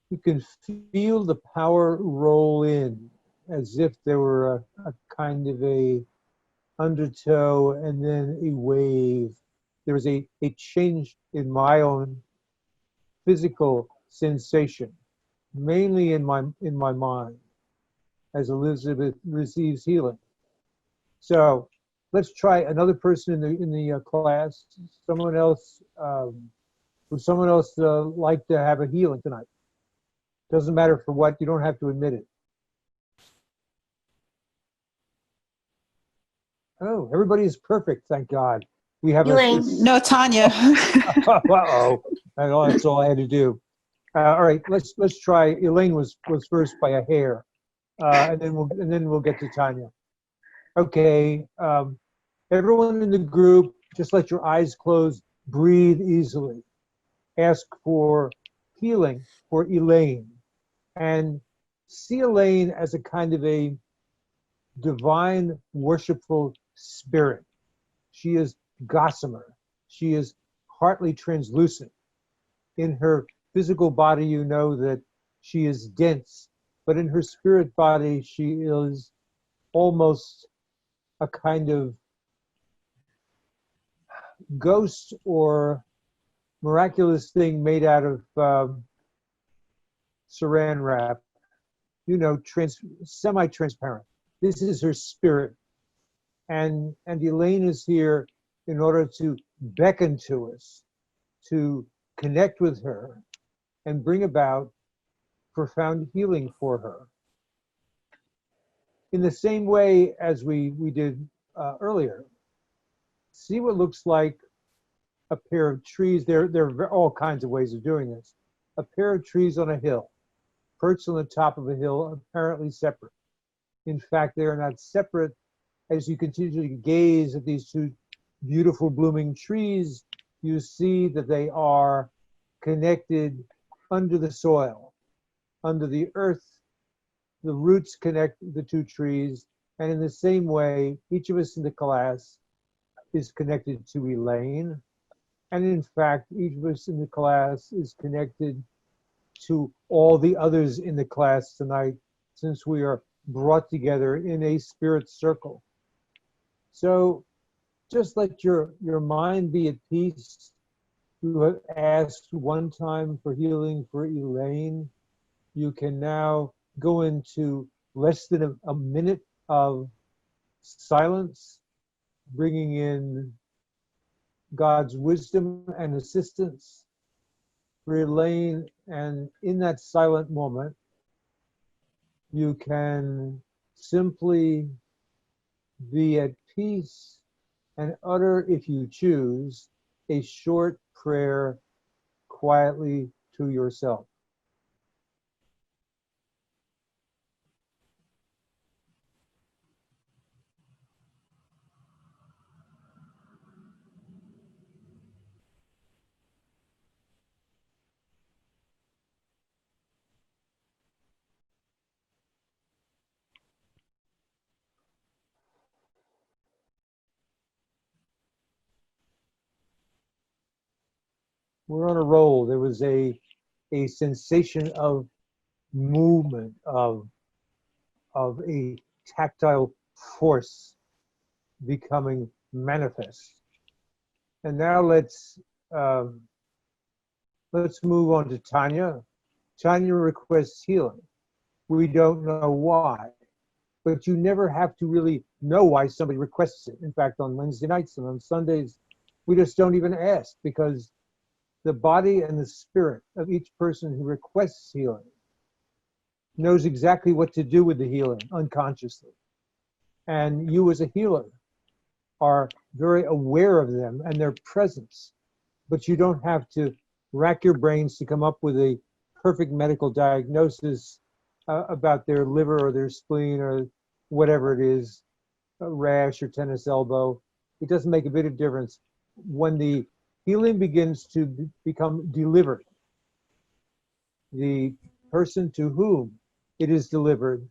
You can feel the power roll in as if there were a kind of a undertow and then a wave. There was a change in my own physical sensation, mainly in my mind, as Elizabeth receives healing. So let's try another person in the class. Someone else. Would someone else like to have a healing tonight? Doesn't matter for what. You don't have to admit it. Oh, everybody is perfect. Thank God. We have Elaine. No, Tanya. Uh-oh. That's all I had to do. All right, let's try. Elaine was first by a hair, and then we'll get to Tanya. Okay, everyone in the group, just let your eyes close. Breathe easily. Ask for healing for Elaine, and see Elaine as a kind of a divine, worshipful spirit. She is gossamer. She is partly translucent. In her physical body, you know that she is dense, but in her spirit body, she is almost a kind of ghost or miraculous thing made out of saran wrap, you know, semi-transparent. This is her spirit. And Elaine is here in order to beckon to us, to connect with her and bring about profound healing for her. In the same way as we did earlier, see what looks like a pair of trees. There are all kinds of ways of doing this. A pair of trees on a hill, perched on the top of a hill, apparently separate. In fact, they are not separate. As you continue to gaze at these two beautiful blooming trees, you see that they are connected under the soil, under the earth. The roots connect the two trees, and in the same way, each of us in the class is connected to Elaine, and in fact, each of us in the class is connected to all the others in the class tonight, since we are brought together in a spirit circle. So just let your mind be at peace. You have asked one time for healing for Elaine. You can now go into less than a minute of silence, bringing in God's wisdom and assistance for Elaine. And in that silent moment, you can simply be at peace and utter, if you choose, a short prayer quietly to yourself. We're on a roll. There was a sensation of movement, of a tactile force becoming manifest. And now let's move on to Tanya. Tanya requests healing. We don't know why, but you never have to really know why somebody requests it. In fact, on Wednesday nights and on Sundays, we just don't even ask, because the body and the spirit of each person who requests healing knows exactly what to do with the healing unconsciously. And you as a healer are very aware of them and their presence, but you don't have to rack your brains to come up with a perfect medical diagnosis about their liver or their spleen or whatever it is, a rash or tennis elbow. It doesn't make a bit of difference. When the healing begins to become delivered, the person to whom it is delivered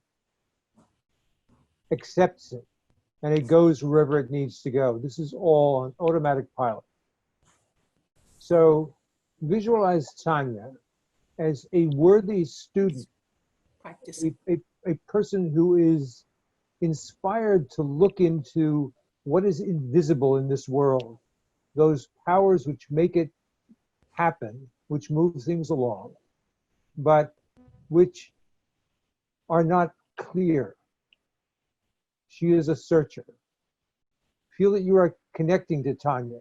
accepts it, and it goes wherever it needs to go. This is all on automatic pilot. So visualize Tanya as a worthy student, Practice. a person who is inspired to look into what is invisible in this world, those powers which make it happen, which move things along, but which are not clear. She is a searcher. Feel that you are connecting to Tanya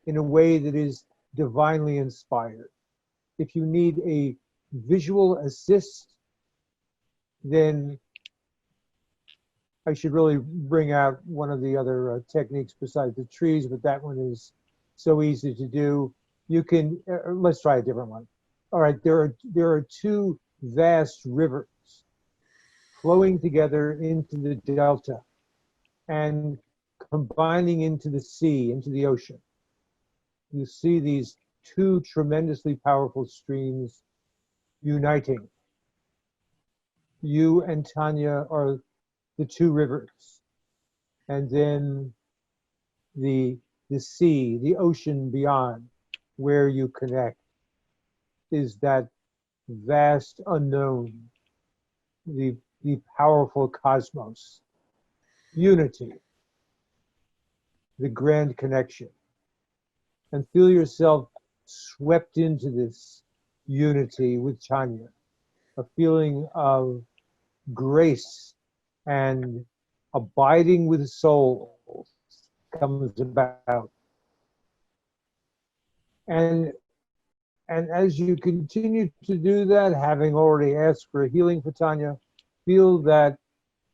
in a way that is divinely inspired. If you need a visual assist, then I should really bring out one of the other techniques besides the trees, but that one is so easy to do. You can, let's try a different one. All right, there are two vast rivers flowing together into the delta and combining into the sea, into the ocean. You see these two tremendously powerful streams uniting. You and Tanya are the two rivers. And then the sea, the ocean beyond, where you connect, is that vast unknown, the powerful cosmos, unity, the grand connection. And feel yourself swept into this unity with Tanya, a feeling of grace and abiding with souls comes about. And as you continue to do that, having already asked for a healing for Tanya, feel that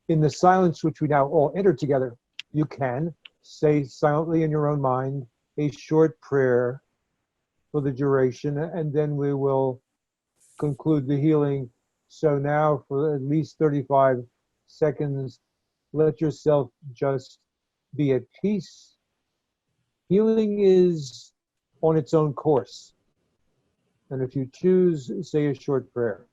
in the silence which we now all enter together, you can say silently in your own mind a short prayer for the duration, and then we will conclude the healing. So now for at least 35 seconds, let yourself just be at peace. Healing is on its own course. And if you choose, say a short prayer.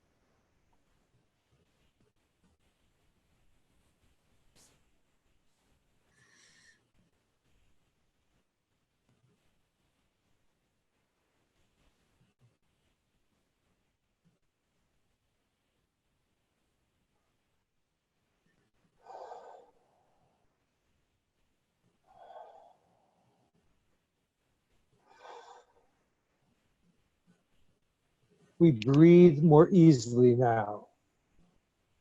We breathe more easily now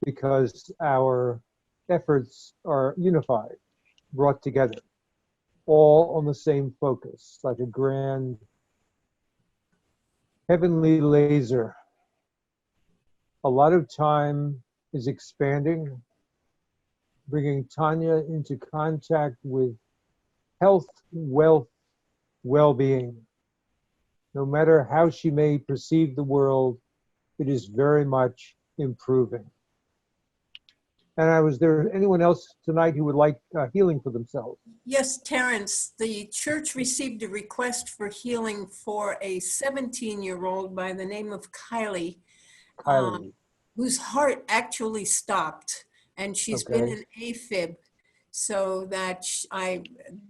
because our efforts are unified, brought together, all on the same focus, like a grand heavenly laser. A lot of time is expanding, bringing Tanya into contact with health, wealth, well-being. No matter how she may perceive the world, it is very much improving. And was there anyone else tonight who would like healing for themselves? Yes, Terrence, the church received a request for healing for a 17-year-old by the name of Kylie, Kylie. whose heart actually stopped, and she's been Okay. in AFib. So that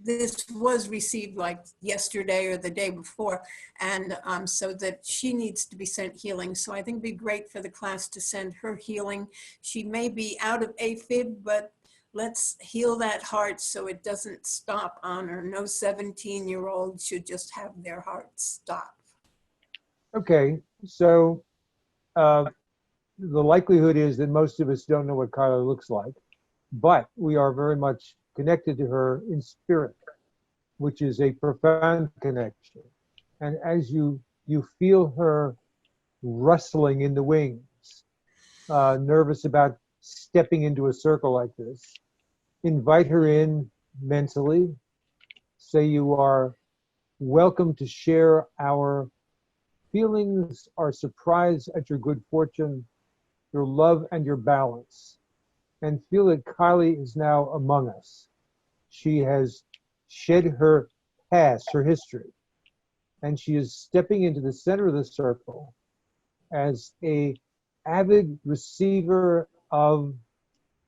this was received like yesterday or the day before, and so that she needs to be sent healing. So I think it'd be great for the class to send her healing. She may be out of AFib, but let's heal that heart so it doesn't stop on her. No 17-year-old should just have their heart stop. Okay, so the likelihood is that most of us don't know what Kylie looks like, but we are very much connected to her in spirit, which is a profound connection. And as you feel her rustling in the wings, nervous about stepping into a circle like this, invite her in mentally. Say you are welcome to share our feelings, our surprise at your good fortune, your love and your balance. And feel that Kylie is now among us. She has shed her past, her history, and she is stepping into the center of the circle as a avid receiver of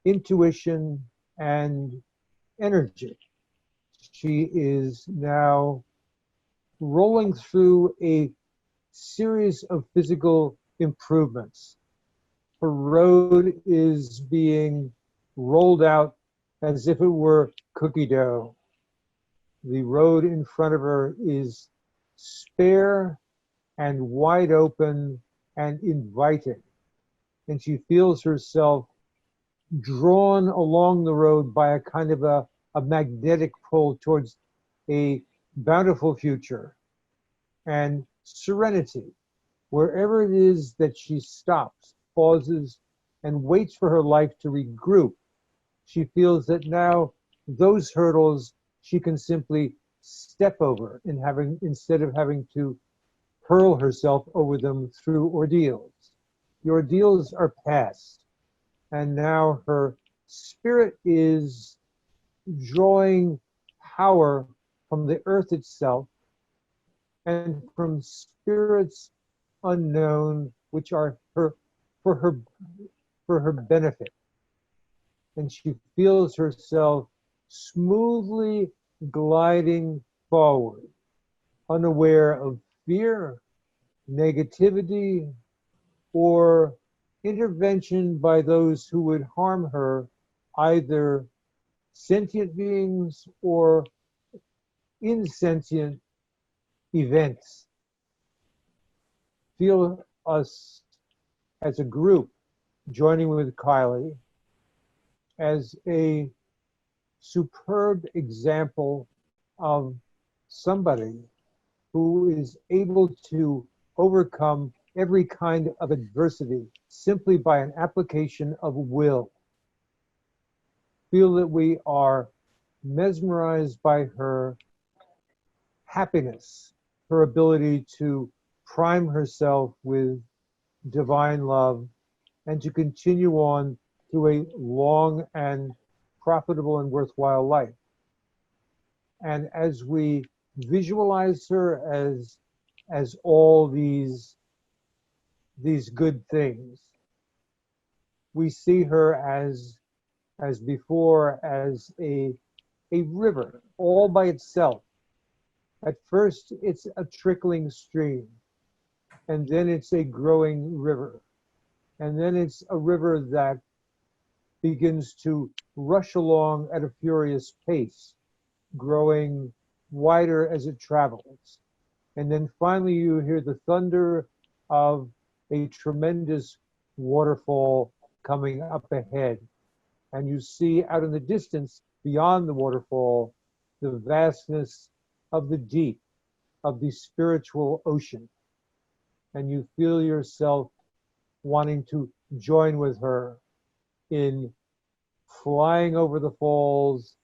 intuition and energy. She is now rolling through a series of physical improvements. Her road is being rolled out as if it were cookie dough. The road in front of her is spare and wide open and inviting. And she feels herself drawn along the road by a kind of a magnetic pull towards a bountiful future and serenity. Wherever it is that she stops, pauses, and waits for her life to regroup, she feels that now those hurdles she can simply step over instead of having to hurl herself over them through ordeals. The ordeals are past, and now her spirit is drawing power from the earth itself and from spirits unknown, which are for her for her benefit. And she feels herself smoothly gliding forward, unaware of fear, negativity, or intervention by those who would harm her, either sentient beings or insentient events. Feel us as a group joining with Kylie as a superb example of somebody who is able to overcome every kind of adversity simply by an application of will. Feel that we are mesmerized by her happiness, her ability to prime herself with divine love and to continue on through a long and profitable and worthwhile life. And as we visualize her as all these good things, we see her as before as a river all by itself. At first it's a trickling stream, and then it's a growing river, and then it's a river that begins to rush along at a furious pace, growing wider as it travels. And then finally you hear the thunder of a tremendous waterfall coming up ahead. And you see out in the distance, beyond the waterfall, the vastness of the deep, of the spiritual ocean. And you feel yourself wanting to join with her in flying over the falls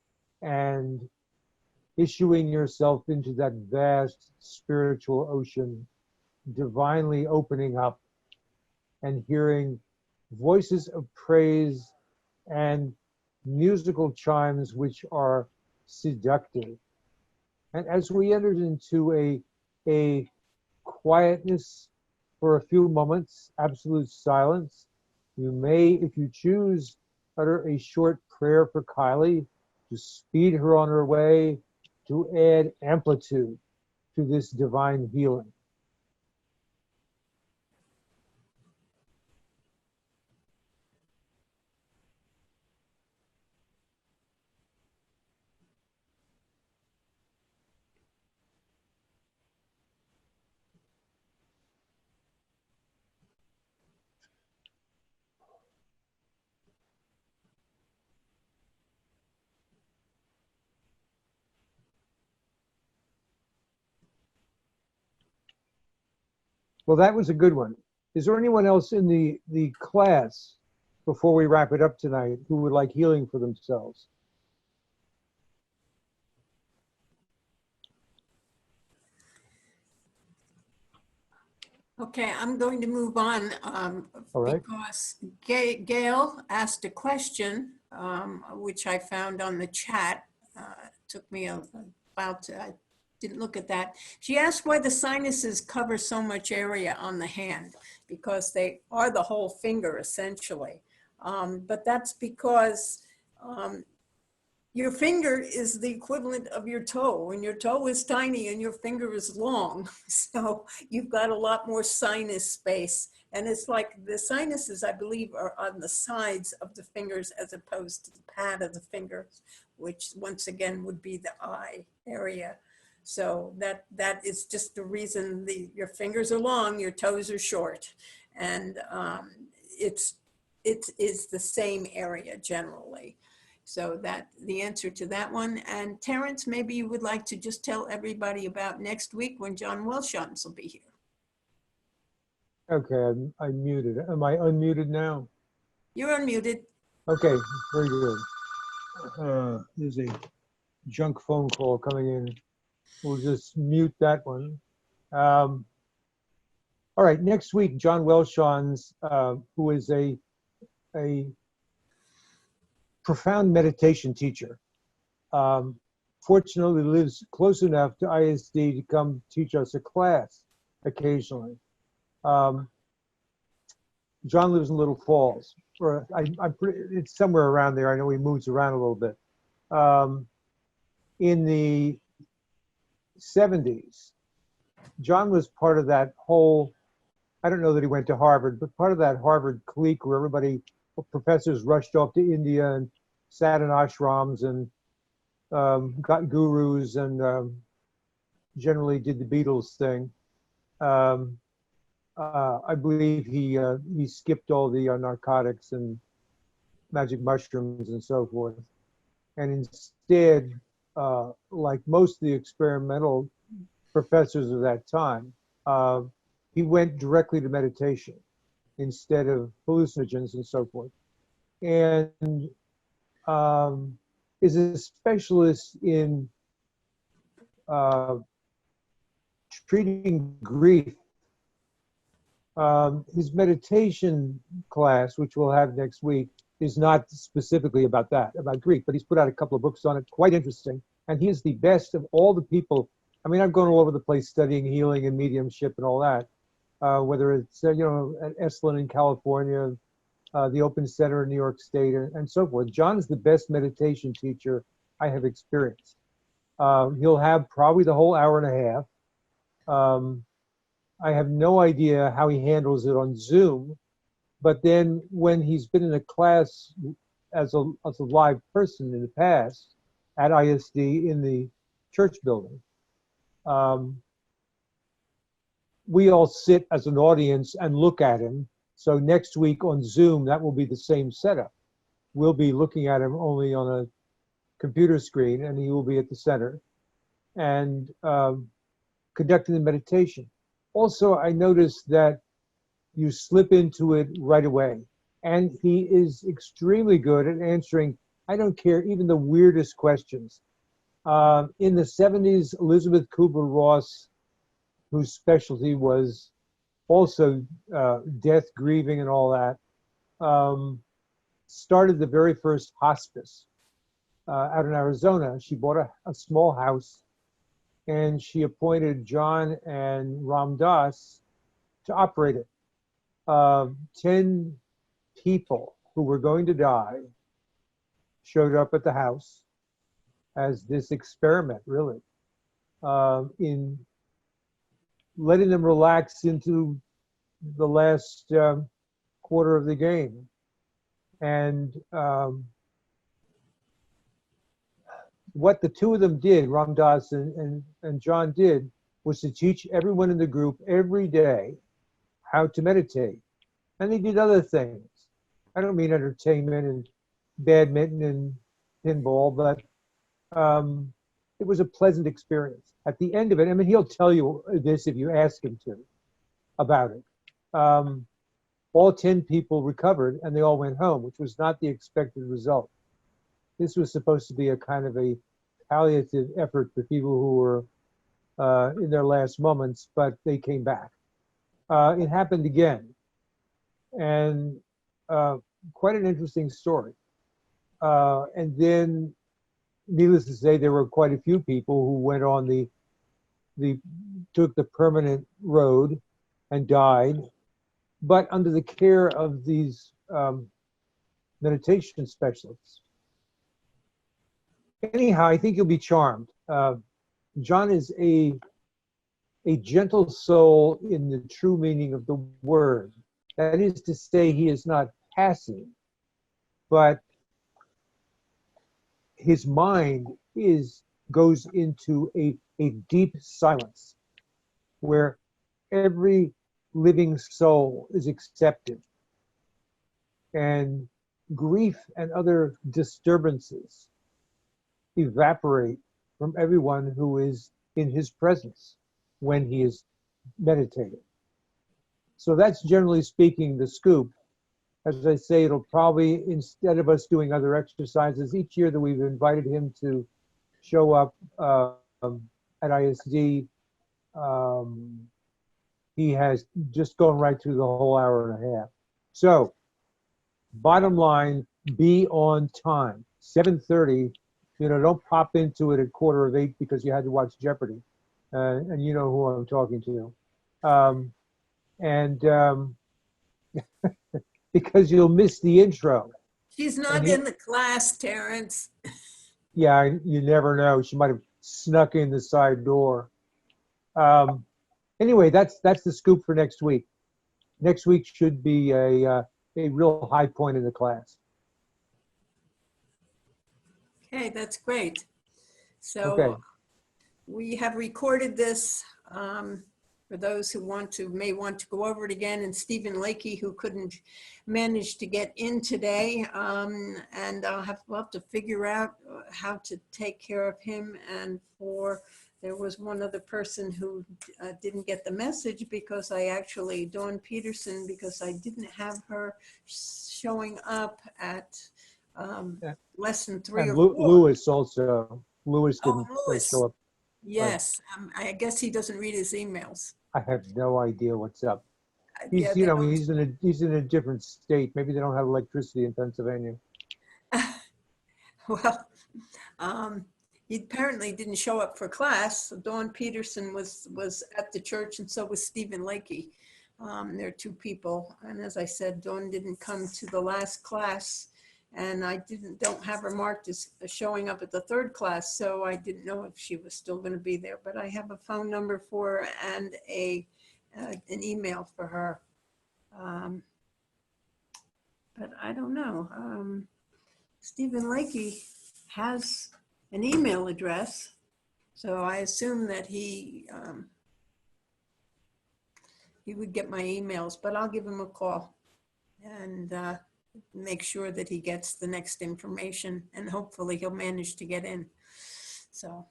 and issuing yourself into that vast spiritual ocean, divinely opening up and hearing voices of praise and musical chimes which are seductive. And as we entered into a quietness for a few moments, absolute silence, you may, if you choose, utter a short prayer for Kylie to speed her on her way, to add amplitude to this divine healing. Well, that was a good one. Is there anyone else in the class, before we wrap it up tonight, who would like healing for themselves? Okay, I'm going to move on All right. because Gail asked a question, which I found on the chat. Took me about, I didn't look at that. She asked why the sinuses cover so much area on the hand, because they are the whole finger essentially. But that's because Your finger is the equivalent of your toe, and your toe is tiny and your finger is long. So you've got a lot more sinus space. And it's like the sinuses, I believe, are on the sides of the fingers as opposed to the pad of the fingers, which once again would be the eye area. So that is just the reason your fingers are long, your toes are short. And it is the same area generally. So that the answer to that one. And Terrence, maybe you would like to just tell everybody about next week when John Welshons will be here. Okay, I'm muted. Am I unmuted now? You're unmuted. Okay, very good. There's a junk phone call coming in. We'll just mute that one. All right, next week, John Welshons, who is a profound meditation teacher, fortunately lives close enough to ISD to come teach us a class occasionally. John lives in Little Falls, or it's somewhere around there. I know he moves around a little bit. In the 70s, John was part of that whole, I don't know that he went to Harvard, but part of that Harvard clique where professors rushed off to India and sat in ashrams and got gurus and generally did the Beatles thing. I believe he skipped all the narcotics and magic mushrooms and so forth. And instead, like most of the experimental professors of that time, he went directly to meditation instead of hallucinogens and so forth. And is a specialist in treating grief. His meditation class, which we'll have next week, is not specifically about that, about grief, but he's put out a couple of books on it, quite interesting. And he is the best of all the people. I mean, I've gone all over the place studying healing and mediumship and all that, whether it's, at Esalen in California, the Open Center in New York State, and so forth. John is the best meditation teacher I have experienced. He'll have probably the whole hour and a half. I have no idea how he handles it on Zoom, but then when he's been in a class as a live person in the past at ISD in the church building, we all sit as an audience and look at him. So next week on Zoom, that will be the same setup. We'll be looking at him only on a computer screen, and he will be at the center and conducting the meditation. Also, I noticed that you slip into it right away. And he is extremely good at answering, I don't care, even the weirdest questions. In the 70s, Elizabeth Kubler-Ross, whose specialty was also death, grieving, and all that, started the very first hospice out in Arizona. She bought a small house, and she appointed John and Ram Dass to operate it. 10 people who were going to die showed up at the house as this experiment, really, in letting them relax into the last quarter of the game. And what the two of them did, Ram Dass and John did, was to teach everyone in the group every day how to meditate. And they did other things. I don't mean entertainment and badminton and pinball, but it was a pleasant experience. At the end of it, I mean, he'll tell you this if you ask him to about it. All 10 people recovered and they all went home, which was not the expected result. This was supposed to be a kind of a palliative effort for people who were in their last moments, but they came back. It happened again, and quite an interesting story. And then, needless to say, there were quite a few people who went on took the permanent road and died, but under the care of these meditation specialists. anyhow, I think you'll be charmed. John is a gentle soul in the true meaning of the word. That is to say, he is not passive, but his mind goes into a deep silence where every living soul is accepted, and grief and other disturbances evaporate from everyone who is in his presence when he is meditating. So that's generally speaking the scoop. As I say, it'll probably, instead of us doing other exercises, each year that we've invited him to show up at ISD, he has just gone right through the whole hour and a half. So, bottom line, be on time. 7:30, don't pop into it at 7:45 because you had to watch Jeopardy. And you know who I'm talking to. Because you'll miss the intro. She's not in the class, Terrence. Yeah, you never know. She might have snuck in the side door. Anyway, that's the scoop for next week. Next week should be a real high point in the class. Okay, that's great. So Okay. we have recorded this for those who may want to go over it again, and Stephen Lakey, who couldn't manage to get in today. And we'll have to figure out how to take care of him. And there was one other person who didn't get the message because Dawn Peterson, because I didn't have her showing up at lesson 3 And or 4. Lewis also. Lewis didn't Lewis. show up. Yes, I guess he doesn't read his emails. I have no idea what's up. Yeah, He's in a different state. Maybe they don't have electricity in Pennsylvania. Well, he apparently didn't show up for class. Dawn Peterson was at the church, and so was Stephen Lakey. They're two people, and as I said, Dawn didn't come to the last class, and I don't have her marked as showing up at the 3rd class, so I didn't know if she was still going to be there. But I have a phone number for her and an email for her. But I don't know. Stephen Lakey has an email address, so I assume that he would get my emails, but I'll give him a call and make sure that he gets the next information, and hopefully he'll manage to get in. So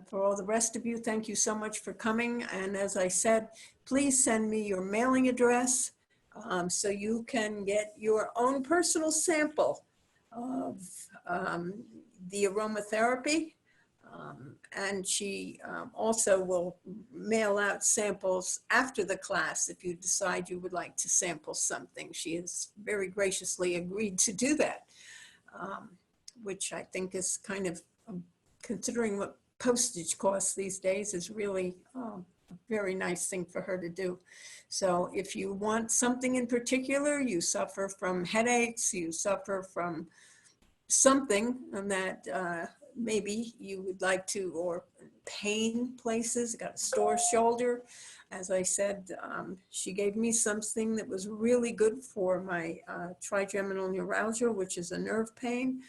for all the rest of you, thank you so much for coming. And as I said, please send me your mailing address so you can get your own personal sample of the aromatherapy. And she also will mail out samples after the class if you decide you would like to sample something. She has very graciously agreed to do that, which I think is kind of, considering what postage costs these days, is really a very nice thing for her to do. So if you want something in particular, you suffer from headaches, you suffer from something that maybe you would like to, or pain places, got a sore shoulder. As I said, she gave me something that was really good for my trigeminal neuralgia, which is a nerve pain.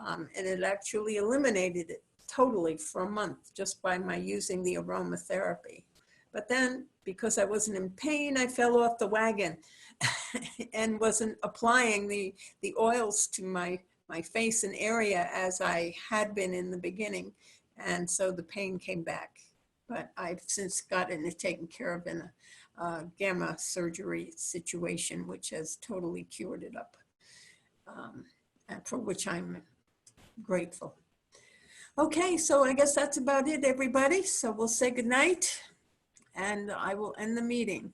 And it actually eliminated it totally for a month just by my using the aromatherapy. But then, because I wasn't in pain, I fell off the wagon and wasn't applying the oils to my face and area as I had been in the beginning. And so the pain came back. But I've since gotten it taken care of in a gamma surgery situation, which has totally cured it up, and for which I'm grateful. Okay, so I guess that's about it, everybody. So we'll say goodnight, and I will end the meeting.